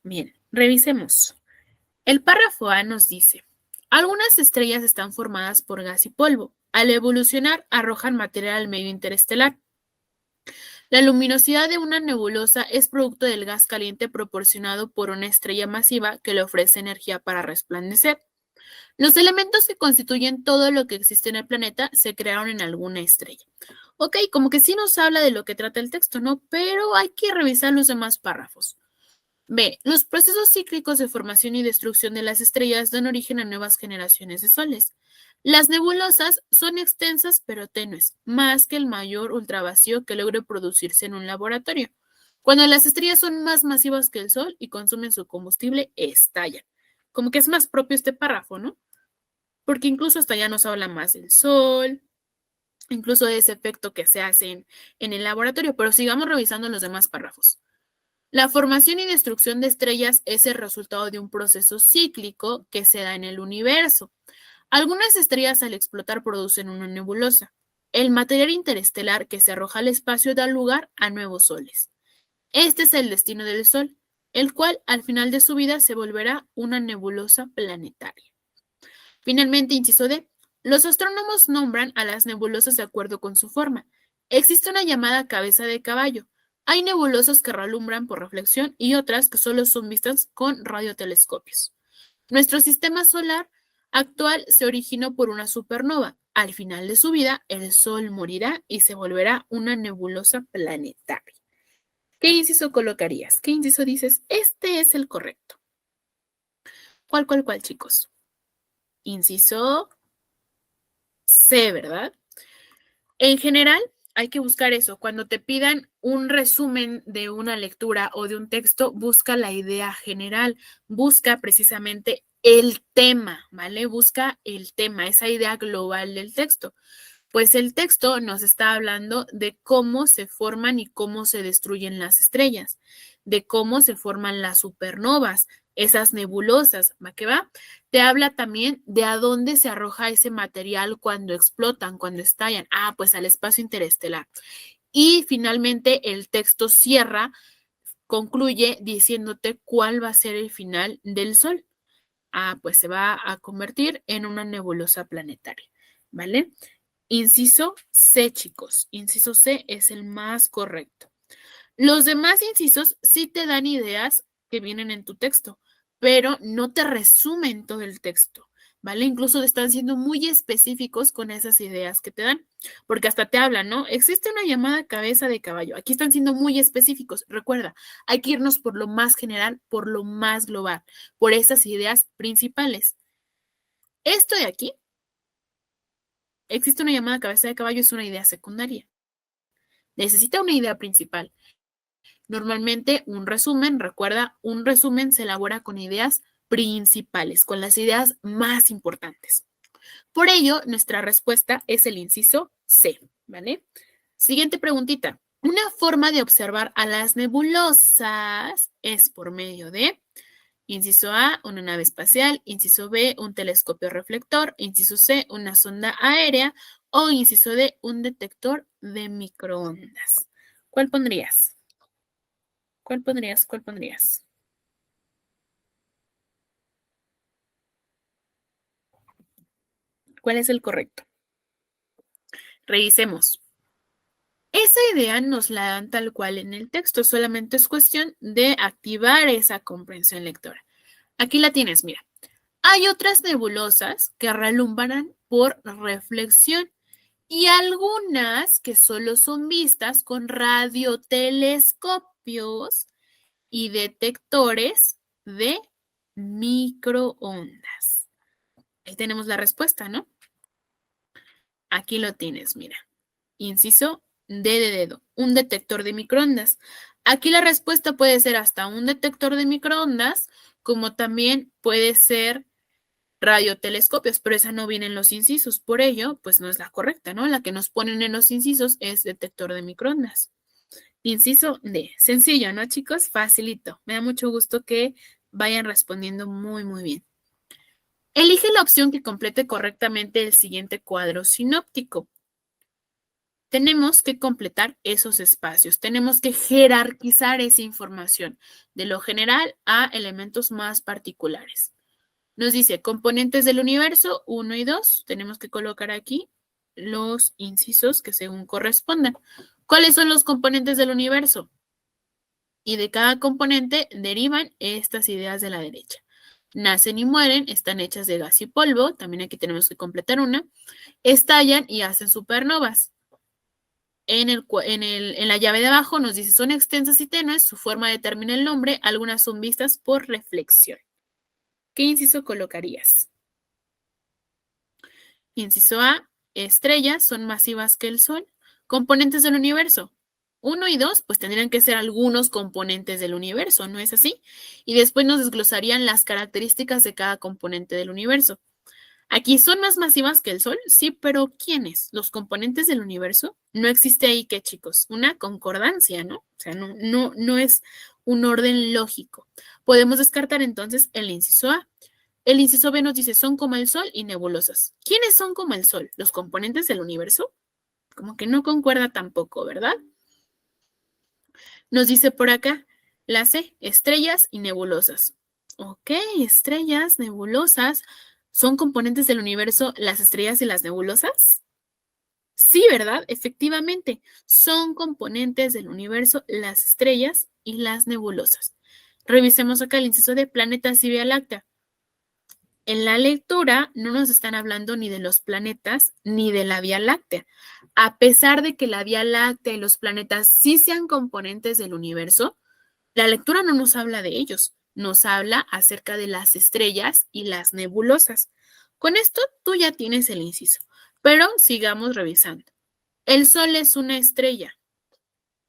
Bien, revisemos. El párrafo A nos dice, algunas estrellas están formadas por gas y polvo. Al evolucionar, arrojan material al medio interestelar. La luminosidad de una nebulosa es producto del gas caliente proporcionado por una estrella masiva que le ofrece energía para resplandecer. Los elementos que constituyen todo lo que existe en el planeta se crearon en alguna estrella. Ok, como que sí nos habla de lo que trata el texto, ¿no? Pero hay que revisar los demás párrafos. B. Los procesos cíclicos de formación y destrucción de las estrellas dan origen a nuevas generaciones de soles. Las nebulosas son extensas pero tenues, más que el mayor ultravacío que logre producirse en un laboratorio. Cuando las estrellas son más masivas que el Sol y consumen su combustible, estallan. Como que es más propio este párrafo, ¿no? Porque incluso hasta ya nos habla más del Sol, incluso de ese efecto que se hace en el laboratorio, pero sigamos revisando los demás párrafos. La formación y destrucción de estrellas es el resultado de un proceso cíclico que se da en el universo. Algunas estrellas al explotar producen una nebulosa. El material interestelar que se arroja al espacio da lugar a nuevos soles. Este es el destino del Sol, el cual al final de su vida se volverá una nebulosa planetaria. Finalmente, inciso D. Los astrónomos nombran a las nebulosas de acuerdo con su forma. Existe una llamada cabeza de caballo. Hay nebulosas que relumbran por reflexión y otras que solo son vistas con radiotelescopios. Nuestro sistema solar actual se originó por una supernova. Al final de su vida, el Sol morirá y se volverá una nebulosa planetaria. ¿Qué inciso colocarías? ¿Qué inciso dices? Este es el correcto. ¿Cuál, chicos? Inciso C, ¿verdad? En general, hay que buscar eso. Cuando te pidan un resumen de una lectura o de un texto, busca la idea general, busca precisamente el tema, ¿vale? Busca el tema, esa idea global del texto. Pues el texto nos está hablando de cómo se forman y cómo se destruyen las estrellas, de cómo se forman las supernovas, esas nebulosas, ¿va que va? Te habla también de a dónde se arroja ese material cuando explotan, cuando estallan. Ah, pues al espacio interestelar. Y finalmente el texto cierra, concluye diciéndote cuál va a ser el final del Sol. Ah, pues se va a convertir en una nebulosa planetaria, ¿vale? Inciso C, chicos. Inciso C es el más correcto. Los demás incisos sí te dan ideas que vienen en tu texto, pero no te resumen todo el texto, ¿vale? Incluso están siendo muy específicos con esas ideas que te dan, porque hasta te hablan, ¿no? Existe una llamada cabeza de caballo. Aquí están siendo muy específicos. Recuerda, hay que irnos por lo más general, por lo más global, por esas ideas principales. Esto de aquí, existe una llamada cabeza de caballo, es una idea secundaria. Necesita una idea principal. Normalmente un resumen, recuerda, un resumen se elabora con ideas principales, con las ideas más importantes. Por ello, nuestra respuesta es el inciso C, ¿vale? Siguiente preguntita. Una forma de observar a las nebulosas es por medio de, inciso A, una nave espacial, inciso B, un telescopio reflector, inciso C, una sonda aérea o inciso D, un detector de microondas. ¿Cuál pondrías? ¿Cuál pondrías? ¿Cuál pondrías? ¿Cuál es el correcto? Revisemos. Esa idea nos la dan tal cual en el texto, solamente es cuestión de activar esa comprensión lectora. Aquí la tienes, mira. Hay otras nebulosas que relumbran por reflexión y algunas que solo son vistas con radiotelescopios y detectores de microondas. Ahí tenemos la respuesta, ¿no? Aquí lo tienes, mira. Inciso D de dedo, un detector de microondas. Aquí la respuesta puede ser hasta un detector de microondas, como también puede ser radiotelescopios, pero esa no viene en los incisos. Por ello, pues no es la correcta, ¿no? La que nos ponen en los incisos es detector de microondas. Inciso D. Sencillo, ¿no, chicos? Facilito. Me da mucho gusto que vayan respondiendo muy, muy bien. Elige la opción que complete correctamente el siguiente cuadro sinóptico. Tenemos que completar esos espacios, tenemos que jerarquizar esa información de lo general a elementos más particulares. Nos dice componentes del universo 1 y 2, tenemos que colocar aquí los incisos que según correspondan. ¿Cuáles son los componentes del universo? Y de cada componente derivan estas ideas de la derecha. Nacen y mueren, están hechas de gas y polvo, también aquí tenemos que completar una, estallan y hacen supernovas. En la llave de abajo nos dice, son extensas y tenues, su forma determina el nombre, algunas son vistas por reflexión. ¿Qué inciso colocarías? Inciso A, estrellas son masivas que el Sol. Componentes del universo. 1 y 2, pues tendrían que ser algunos componentes del universo, ¿no es así? Y después nos desglosarían las características de cada componente del universo. Aquí son más masivas que el Sol, sí, pero ¿quiénes? ¿Los componentes del universo? No existe ahí, ¿qué, chicos? Una concordancia, ¿no? O sea, no es un orden lógico. Podemos descartar entonces el inciso A. El inciso B nos dice, son como el Sol y nebulosas. ¿Quiénes son como el Sol? ¿Los componentes del universo? Como que no concuerda tampoco, ¿verdad? Nos dice por acá, la C, estrellas y nebulosas. Ok, estrellas, nebulosas. ¿Son componentes del universo las estrellas y las nebulosas? Sí, ¿verdad? Efectivamente, son componentes del universo las estrellas y las nebulosas. Revisemos acá el inciso de planetas y Vía Láctea. En la lectura no nos están hablando ni de los planetas ni de la Vía Láctea. A pesar de que la Vía Láctea y los planetas sí sean componentes del universo, la lectura no nos habla de ellos, nos habla acerca de las estrellas y las nebulosas. Con esto tú ya tienes el inciso, pero sigamos revisando. El Sol es una estrella.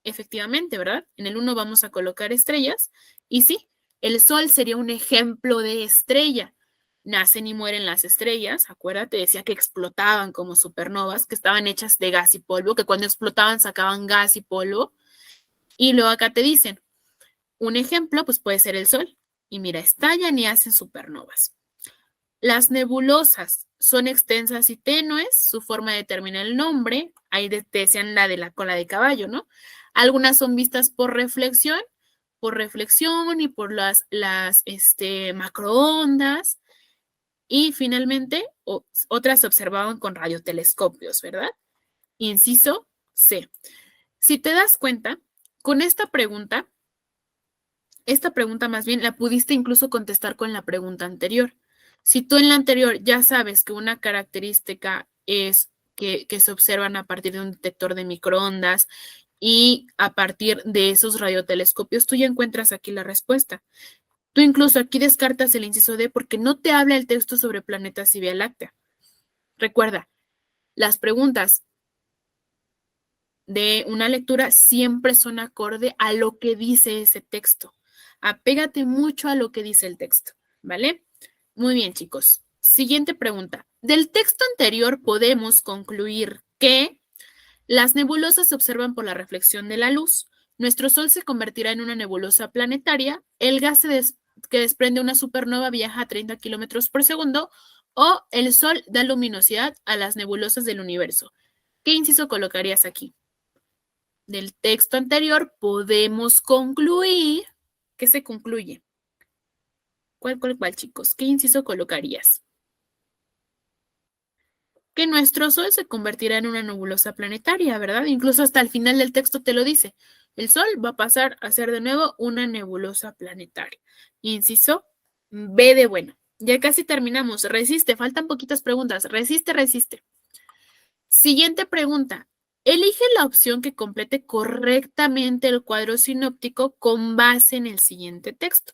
Efectivamente, ¿verdad? En el 1 vamos a colocar estrellas. Y sí, el Sol sería un ejemplo de estrella. Nacen y mueren las estrellas. Acuérdate, decía que explotaban como supernovas, que estaban hechas de gas y polvo, que cuando explotaban sacaban gas y polvo. Y luego acá te dicen, un ejemplo, pues puede ser el Sol. Y mira, estallan y hacen supernovas. Las nebulosas son extensas y tenues, su forma determina el nombre. Ahí te decían la de la cola de caballo, ¿no? Algunas son vistas por reflexión y por las macroondas. Y finalmente, otras se observaban con radiotelescopios, ¿verdad? Inciso C. Si te das cuenta, con esta pregunta más bien la pudiste incluso contestar con la pregunta anterior. Si tú en la anterior ya sabes que una característica es que se observan a partir de un detector de microondas y a partir de esos radiotelescopios, tú ya encuentras aquí la respuesta. Tú incluso aquí descartas el inciso D porque no te habla el texto sobre planetas y Vía Láctea. Recuerda, las preguntas de una lectura siempre son acorde a lo que dice ese texto. Apégate mucho a lo que dice el texto, ¿vale? Muy bien, chicos. Siguiente pregunta. Del texto anterior podemos concluir que las nebulosas se observan por la reflexión de la luz. Nuestro Sol se convertirá en una nebulosa planetaria. El gas que desprende una supernova viaja a 30 kilómetros por segundo. O el Sol da luminosidad a las nebulosas del universo. ¿Qué inciso colocarías aquí? Del texto anterior podemos concluir. ¿Qué se concluye? ¿Cuál, chicos? ¿Qué inciso colocarías? Que nuestro Sol se convertirá en una nebulosa planetaria, ¿verdad? Incluso hasta el final del texto te lo dice. El Sol va a pasar a ser de nuevo una nebulosa planetaria. Inciso B de bueno. Ya casi terminamos. Resiste, faltan poquitas preguntas. Resiste. Siguiente pregunta. Elige la opción que complete correctamente el cuadro sinóptico con base en el siguiente texto.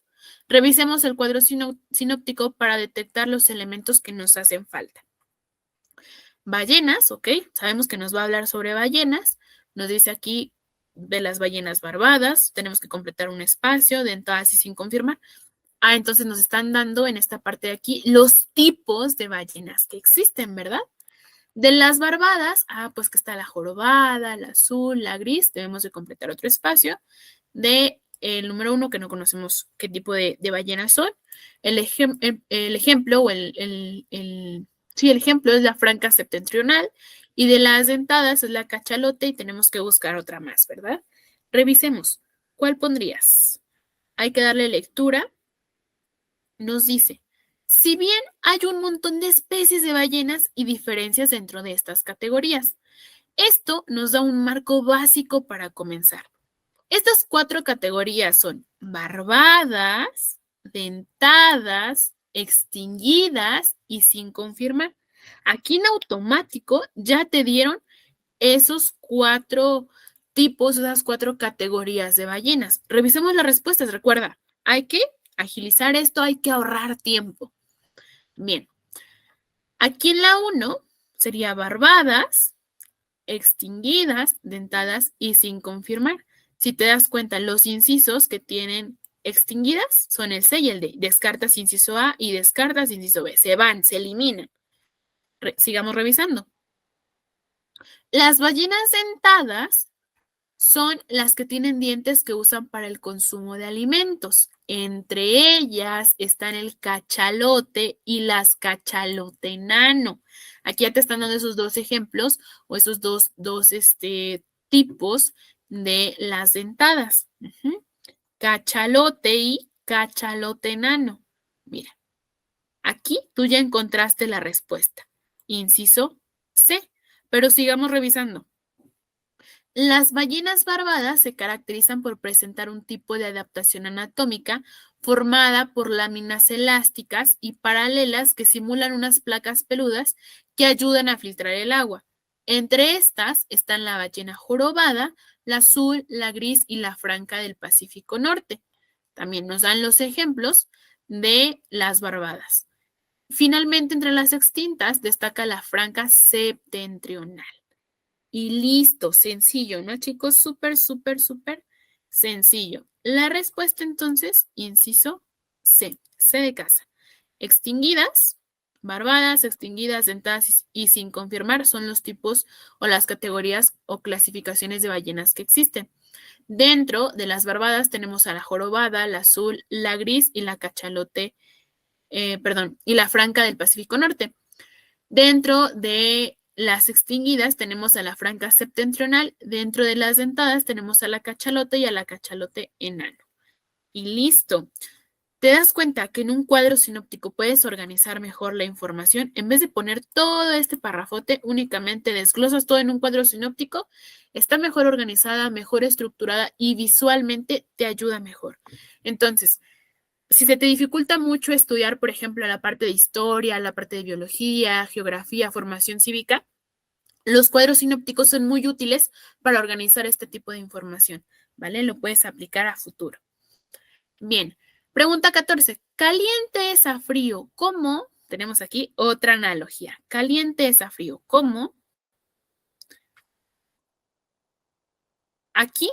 Revisemos el cuadro sinóptico para detectar los elementos que nos hacen falta. Ballenas, ¿ok? Sabemos que nos va a hablar sobre ballenas. Nos dice aquí de las ballenas barbadas. Tenemos que completar un espacio, dentadas y sin confirmar. Entonces nos están dando en esta parte de aquí los tipos de ballenas que existen, ¿verdad? De las barbadas, pues que está la jorobada, la azul, la gris, debemos de completar otro espacio. De el número 1, que no conocemos qué tipo de ballenas son. El ejemplo o el ejemplo es la franca septentrional y de las dentadas es la cachalote y tenemos que buscar otra más, ¿verdad? Revisemos. ¿Cuál pondrías? Hay que darle lectura. Nos dice, si bien hay un montón de especies de ballenas y diferencias dentro de estas categorías, esto nos da un marco básico para comenzar. Estas 4 categorías son barbadas, dentadas, extinguidas y sin confirmar. Aquí en automático ya te dieron esos 4 tipos, esas 4 categorías de ballenas. Revisemos las respuestas, recuerda, hay que agilizar esto, hay que ahorrar tiempo. Bien, aquí en la 1 sería barbadas, extinguidas, dentadas y sin confirmar. Si te das cuenta, los incisos que tienen extinguidas son el C y el D. Descartas inciso A y descartas inciso B. Se van, se eliminan. Sigamos revisando. Las ballenas dentadas son las que tienen dientes que usan para el consumo de alimentos. Entre ellas están el cachalote y las cachalote enano. Aquí ya te están dando esos 2 ejemplos o esos dos tipos de las dentadas. Cachalote y cachalote enano. Mira, aquí tú ya encontraste la respuesta. Inciso C. Pero sigamos revisando. Las ballenas barbadas se caracterizan por presentar un tipo de adaptación anatómica formada por láminas elásticas y paralelas que simulan unas placas peludas que ayudan a filtrar el agua. Entre estas están la ballena jorobada, la azul, la gris y la franca del Pacífico Norte. También nos dan los ejemplos de las barbadas. Finalmente, entre las extintas destaca la franca septentrional. Y listo, sencillo, ¿no, chicos? Súper, súper, súper sencillo. La respuesta entonces, inciso C, C de casa. Extinguidas, barbadas, extinguidas, dentadas y sin confirmar son los tipos o las categorías o clasificaciones de ballenas que existen. Dentro de las barbadas tenemos a la jorobada, la azul, la gris y la cachalote, y la franca del Pacífico Norte. Dentro de las extinguidas tenemos a la franca septentrional, dentro de las dentadas tenemos a la cachalote y a la cachalote enano. Y listo. ¿Te das cuenta que en un cuadro sinóptico puedes organizar mejor la información? En vez de poner todo este parrafote, únicamente desglosas todo en un cuadro sinóptico, está mejor organizada, mejor estructurada y visualmente te ayuda mejor. Entonces, si se te dificulta mucho estudiar, por ejemplo, la parte de historia, la parte de biología, geografía, formación cívica, los cuadros sinópticos son muy útiles para organizar este tipo de información, ¿vale? Lo puedes aplicar a futuro. Bien, pregunta 14. Caliente es a frío. ¿Cómo? Tenemos aquí otra analogía. Caliente es a frío. ¿Cómo? Aquí,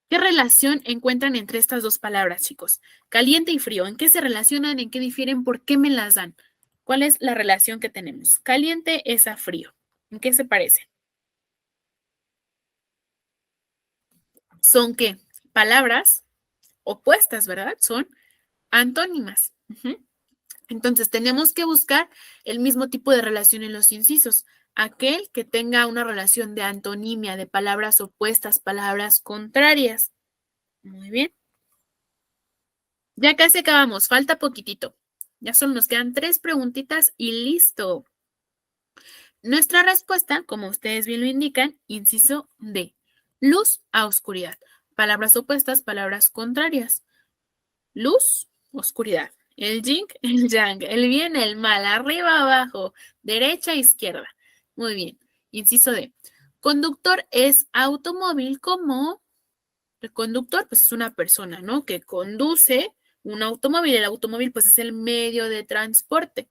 ¿qué relación encuentran entre estas dos palabras, chicos? Caliente y frío. ¿En qué se relacionan? ¿En qué difieren? ¿Por qué me las dan? ¿Cuál es la relación que tenemos? Caliente es a frío. ¿En qué se parece? ¿Son qué? Palabras opuestas, ¿verdad? Son antónimas. Entonces, tenemos que buscar el mismo tipo de relación en los incisos. Aquel que tenga una relación de antonimia, de palabras opuestas, palabras contrarias. Muy bien. Ya casi acabamos, falta poquitito. Ya solo nos quedan 3 preguntitas y listo. Nuestra respuesta, como ustedes bien lo indican, inciso D. Luz a oscuridad. Palabras opuestas, palabras contrarias. Luz, oscuridad. El yin, el yang, el bien, el mal, arriba, abajo, derecha, izquierda. Muy bien. Inciso D. Conductor es automóvil como el conductor, pues es una persona, ¿no? Que conduce un automóvil. El automóvil, pues es el medio de transporte.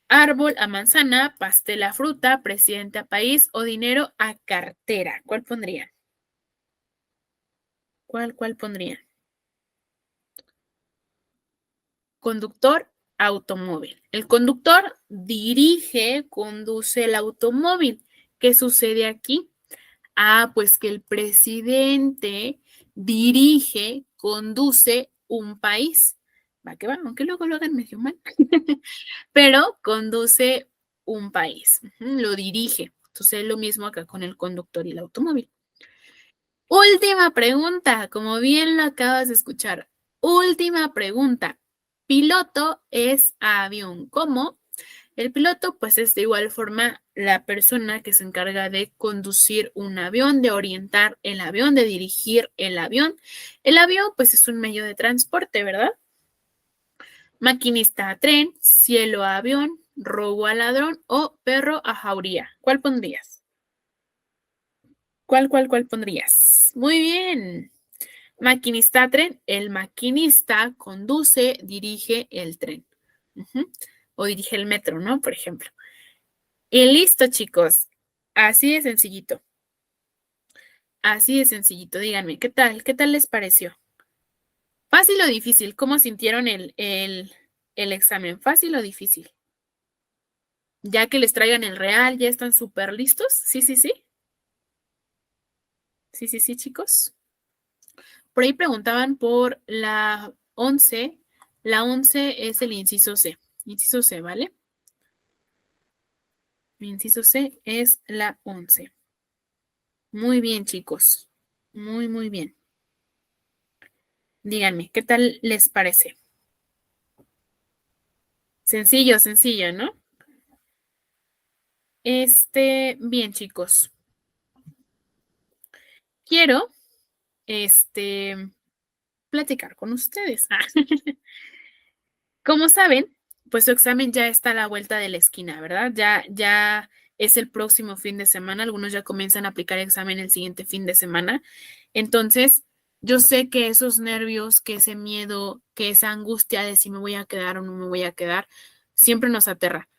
Árbol a manzana, pastel a fruta, presidente a país o dinero a cartera. ¿Cuál pondrían? ¿Cuál pondrían? Conductor, automóvil. El conductor dirige, conduce el automóvil. ¿Qué sucede aquí? Ah, pues que el presidente dirige, conduce un país. Va que va, aunque luego lo hagan medio mal. Pero conduce un país, lo dirige. Entonces es lo mismo acá con el conductor y el automóvil. Última pregunta, como bien lo acabas de escuchar. Última pregunta. Piloto es avión. ¿Cómo? El piloto, pues es de igual forma la persona que se encarga de conducir un avión, de orientar el avión, de dirigir el avión. El avión, pues es un medio de transporte, ¿verdad? Maquinista a tren, cielo a avión, robo a ladrón o perro a jauría. ¿Cuál pondrías? ¿Cuál pondrías? Muy bien. Maquinista a tren, el maquinista conduce, dirige el tren. O dirige el metro, ¿no? Por ejemplo. Y listo, chicos. Así de sencillito. Así de sencillito. Díganme, ¿qué tal? ¿Qué tal les pareció? ¿Fácil o difícil? ¿Cómo sintieron el examen? ¿Fácil o difícil? Ya que les traigan el real, ¿ya están súper listos? Sí, sí, sí. Sí, sí, sí, chicos. Por ahí preguntaban por la 11. La 11 es el inciso C. Inciso C, ¿vale? El inciso C es la 11. Muy bien, chicos. Muy, muy bien. Díganme, ¿qué tal les parece? Sencillo, sencillo, ¿no? Bien, chicos. Quiero, platicar con ustedes. Como saben, pues su examen ya está a la vuelta de la esquina, ¿verdad? Ya es el próximo fin de semana. Algunos ya comienzan a aplicar examen el siguiente fin de semana. Entonces, yo sé que esos nervios, que ese miedo, que esa angustia de si me voy a quedar o no me voy a quedar, siempre nos aterra.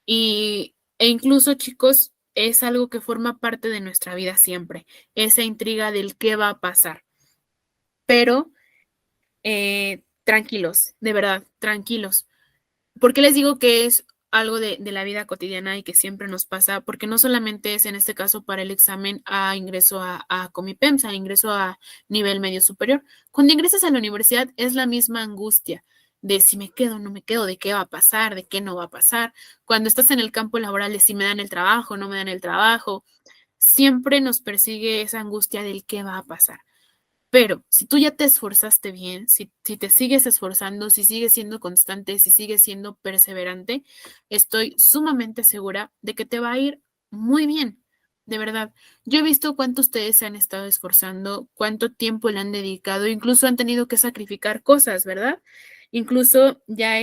E incluso, chicos, es algo que forma parte de nuestra vida siempre, esa intriga del qué va a pasar. Pero tranquilos, de verdad, tranquilos. ¿Por qué les digo que es algo de la vida cotidiana y que siempre nos pasa? Porque no solamente es en este caso para el examen a ingreso a Comipems, a ingreso a nivel medio superior. Cuando ingresas a la universidad es la misma angustia de si me quedo o no me quedo, de qué va a pasar, de qué no va a pasar. Cuando estás en el campo laboral, de si me dan el trabajo, no me dan el trabajo, siempre nos persigue esa angustia del qué va a pasar. Pero si tú ya te esforzaste bien, si te sigues esforzando, si sigues siendo constante, si sigues siendo perseverante, estoy sumamente segura de que te va a ir muy bien. De verdad, yo he visto cuánto ustedes se han estado esforzando, cuánto tiempo le han dedicado, incluso han tenido que sacrificar cosas, ¿verdad? Incluso ya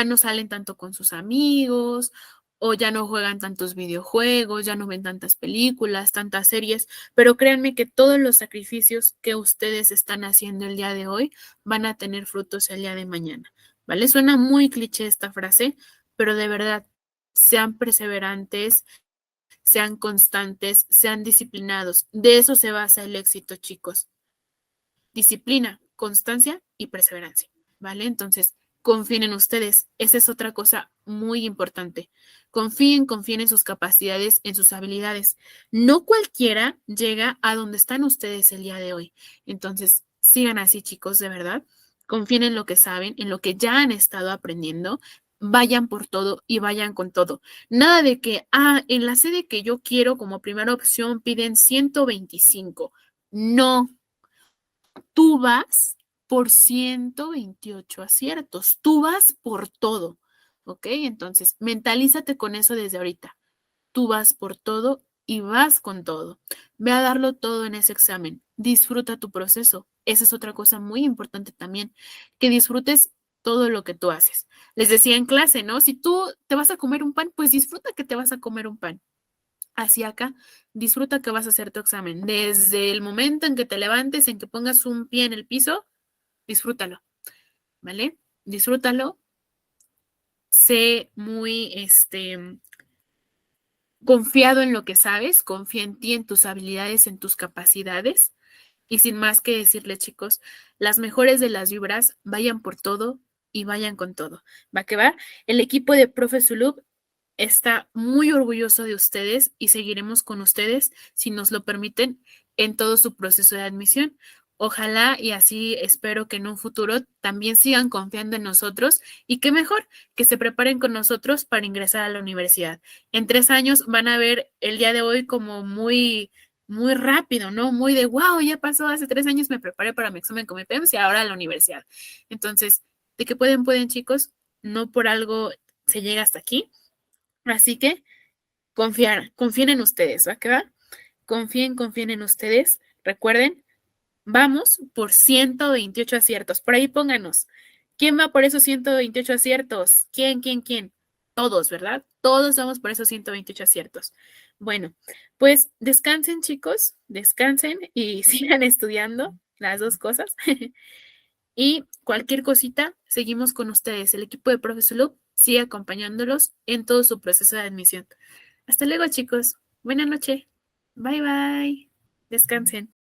no salen tanto con sus amigos o ya no juegan tantos videojuegos, ya no ven tantas películas, tantas series, pero créanme que todos los sacrificios que ustedes están haciendo el día de hoy van a tener frutos el día de mañana, ¿vale? Suena muy cliché esta frase, pero de verdad, sean perseverantes, sean constantes, sean disciplinados. De eso se basa el éxito, chicos. Disciplina, constancia y perseverancia, ¿vale? Entonces, confíen en ustedes. Esa es otra cosa muy importante. Confíen en sus capacidades, en sus habilidades. No cualquiera llega a donde están ustedes el día de hoy. Entonces, sigan así, chicos, de verdad. Confíen en lo que saben, en lo que ya han estado aprendiendo. Vayan por todo y vayan con todo. Nada de que, en la sede que yo quiero como primera opción piden 125. No, tú vas por 128 aciertos, tú vas por todo, ¿ok? Entonces, mentalízate con eso desde ahorita. Tú vas por todo y vas con todo. Ve a darlo todo en ese examen. Disfruta tu proceso. Esa es otra cosa muy importante también, que disfrutes todo lo que tú haces. Les decía en clase, ¿no? Si tú te vas a comer un pan, pues disfruta que te vas a comer un pan. Así acá, disfruta que vas a hacer tu examen. Desde el momento en que te levantes, en que pongas un pie en el piso, disfrútalo, ¿vale? Disfrútalo. Sé muy, confiado en lo que sabes, confía en ti, en tus habilidades, en tus capacidades. Y sin más que decirle, chicos, las mejores de las vibras, vayan por todo y vayan con todo. ¿Va que va? El equipo de Profe Zulub está muy orgulloso de ustedes y seguiremos con ustedes, si nos lo permiten, en todo su proceso de admisión. Ojalá y así espero que en un futuro también sigan confiando en nosotros y qué mejor que se preparen con nosotros para ingresar a la universidad. En 3 años van a ver el día de hoy como muy rápido, ¿no? Muy de, wow, ya pasó, hace 3 años me preparé para mi examen con mi PEMS y ahora a la universidad. Entonces, de que pueden, chicos, no por algo se llega hasta aquí. Así que confíen en ustedes, ¿va que va? Confíen en ustedes. Recuerden, vamos por 128 aciertos. Por ahí pónganos. ¿Quién va por esos 128 aciertos? ¿Quién? Todos, ¿verdad? Todos vamos por esos 128 aciertos. Bueno, pues descansen, chicos, descansen y sigan estudiando las dos cosas. Y cualquier cosita, seguimos con ustedes. El equipo de Profesor Loop sigue acompañándolos en todo su proceso de admisión. Hasta luego, chicos. Buenas noches. Bye, bye. Descansen.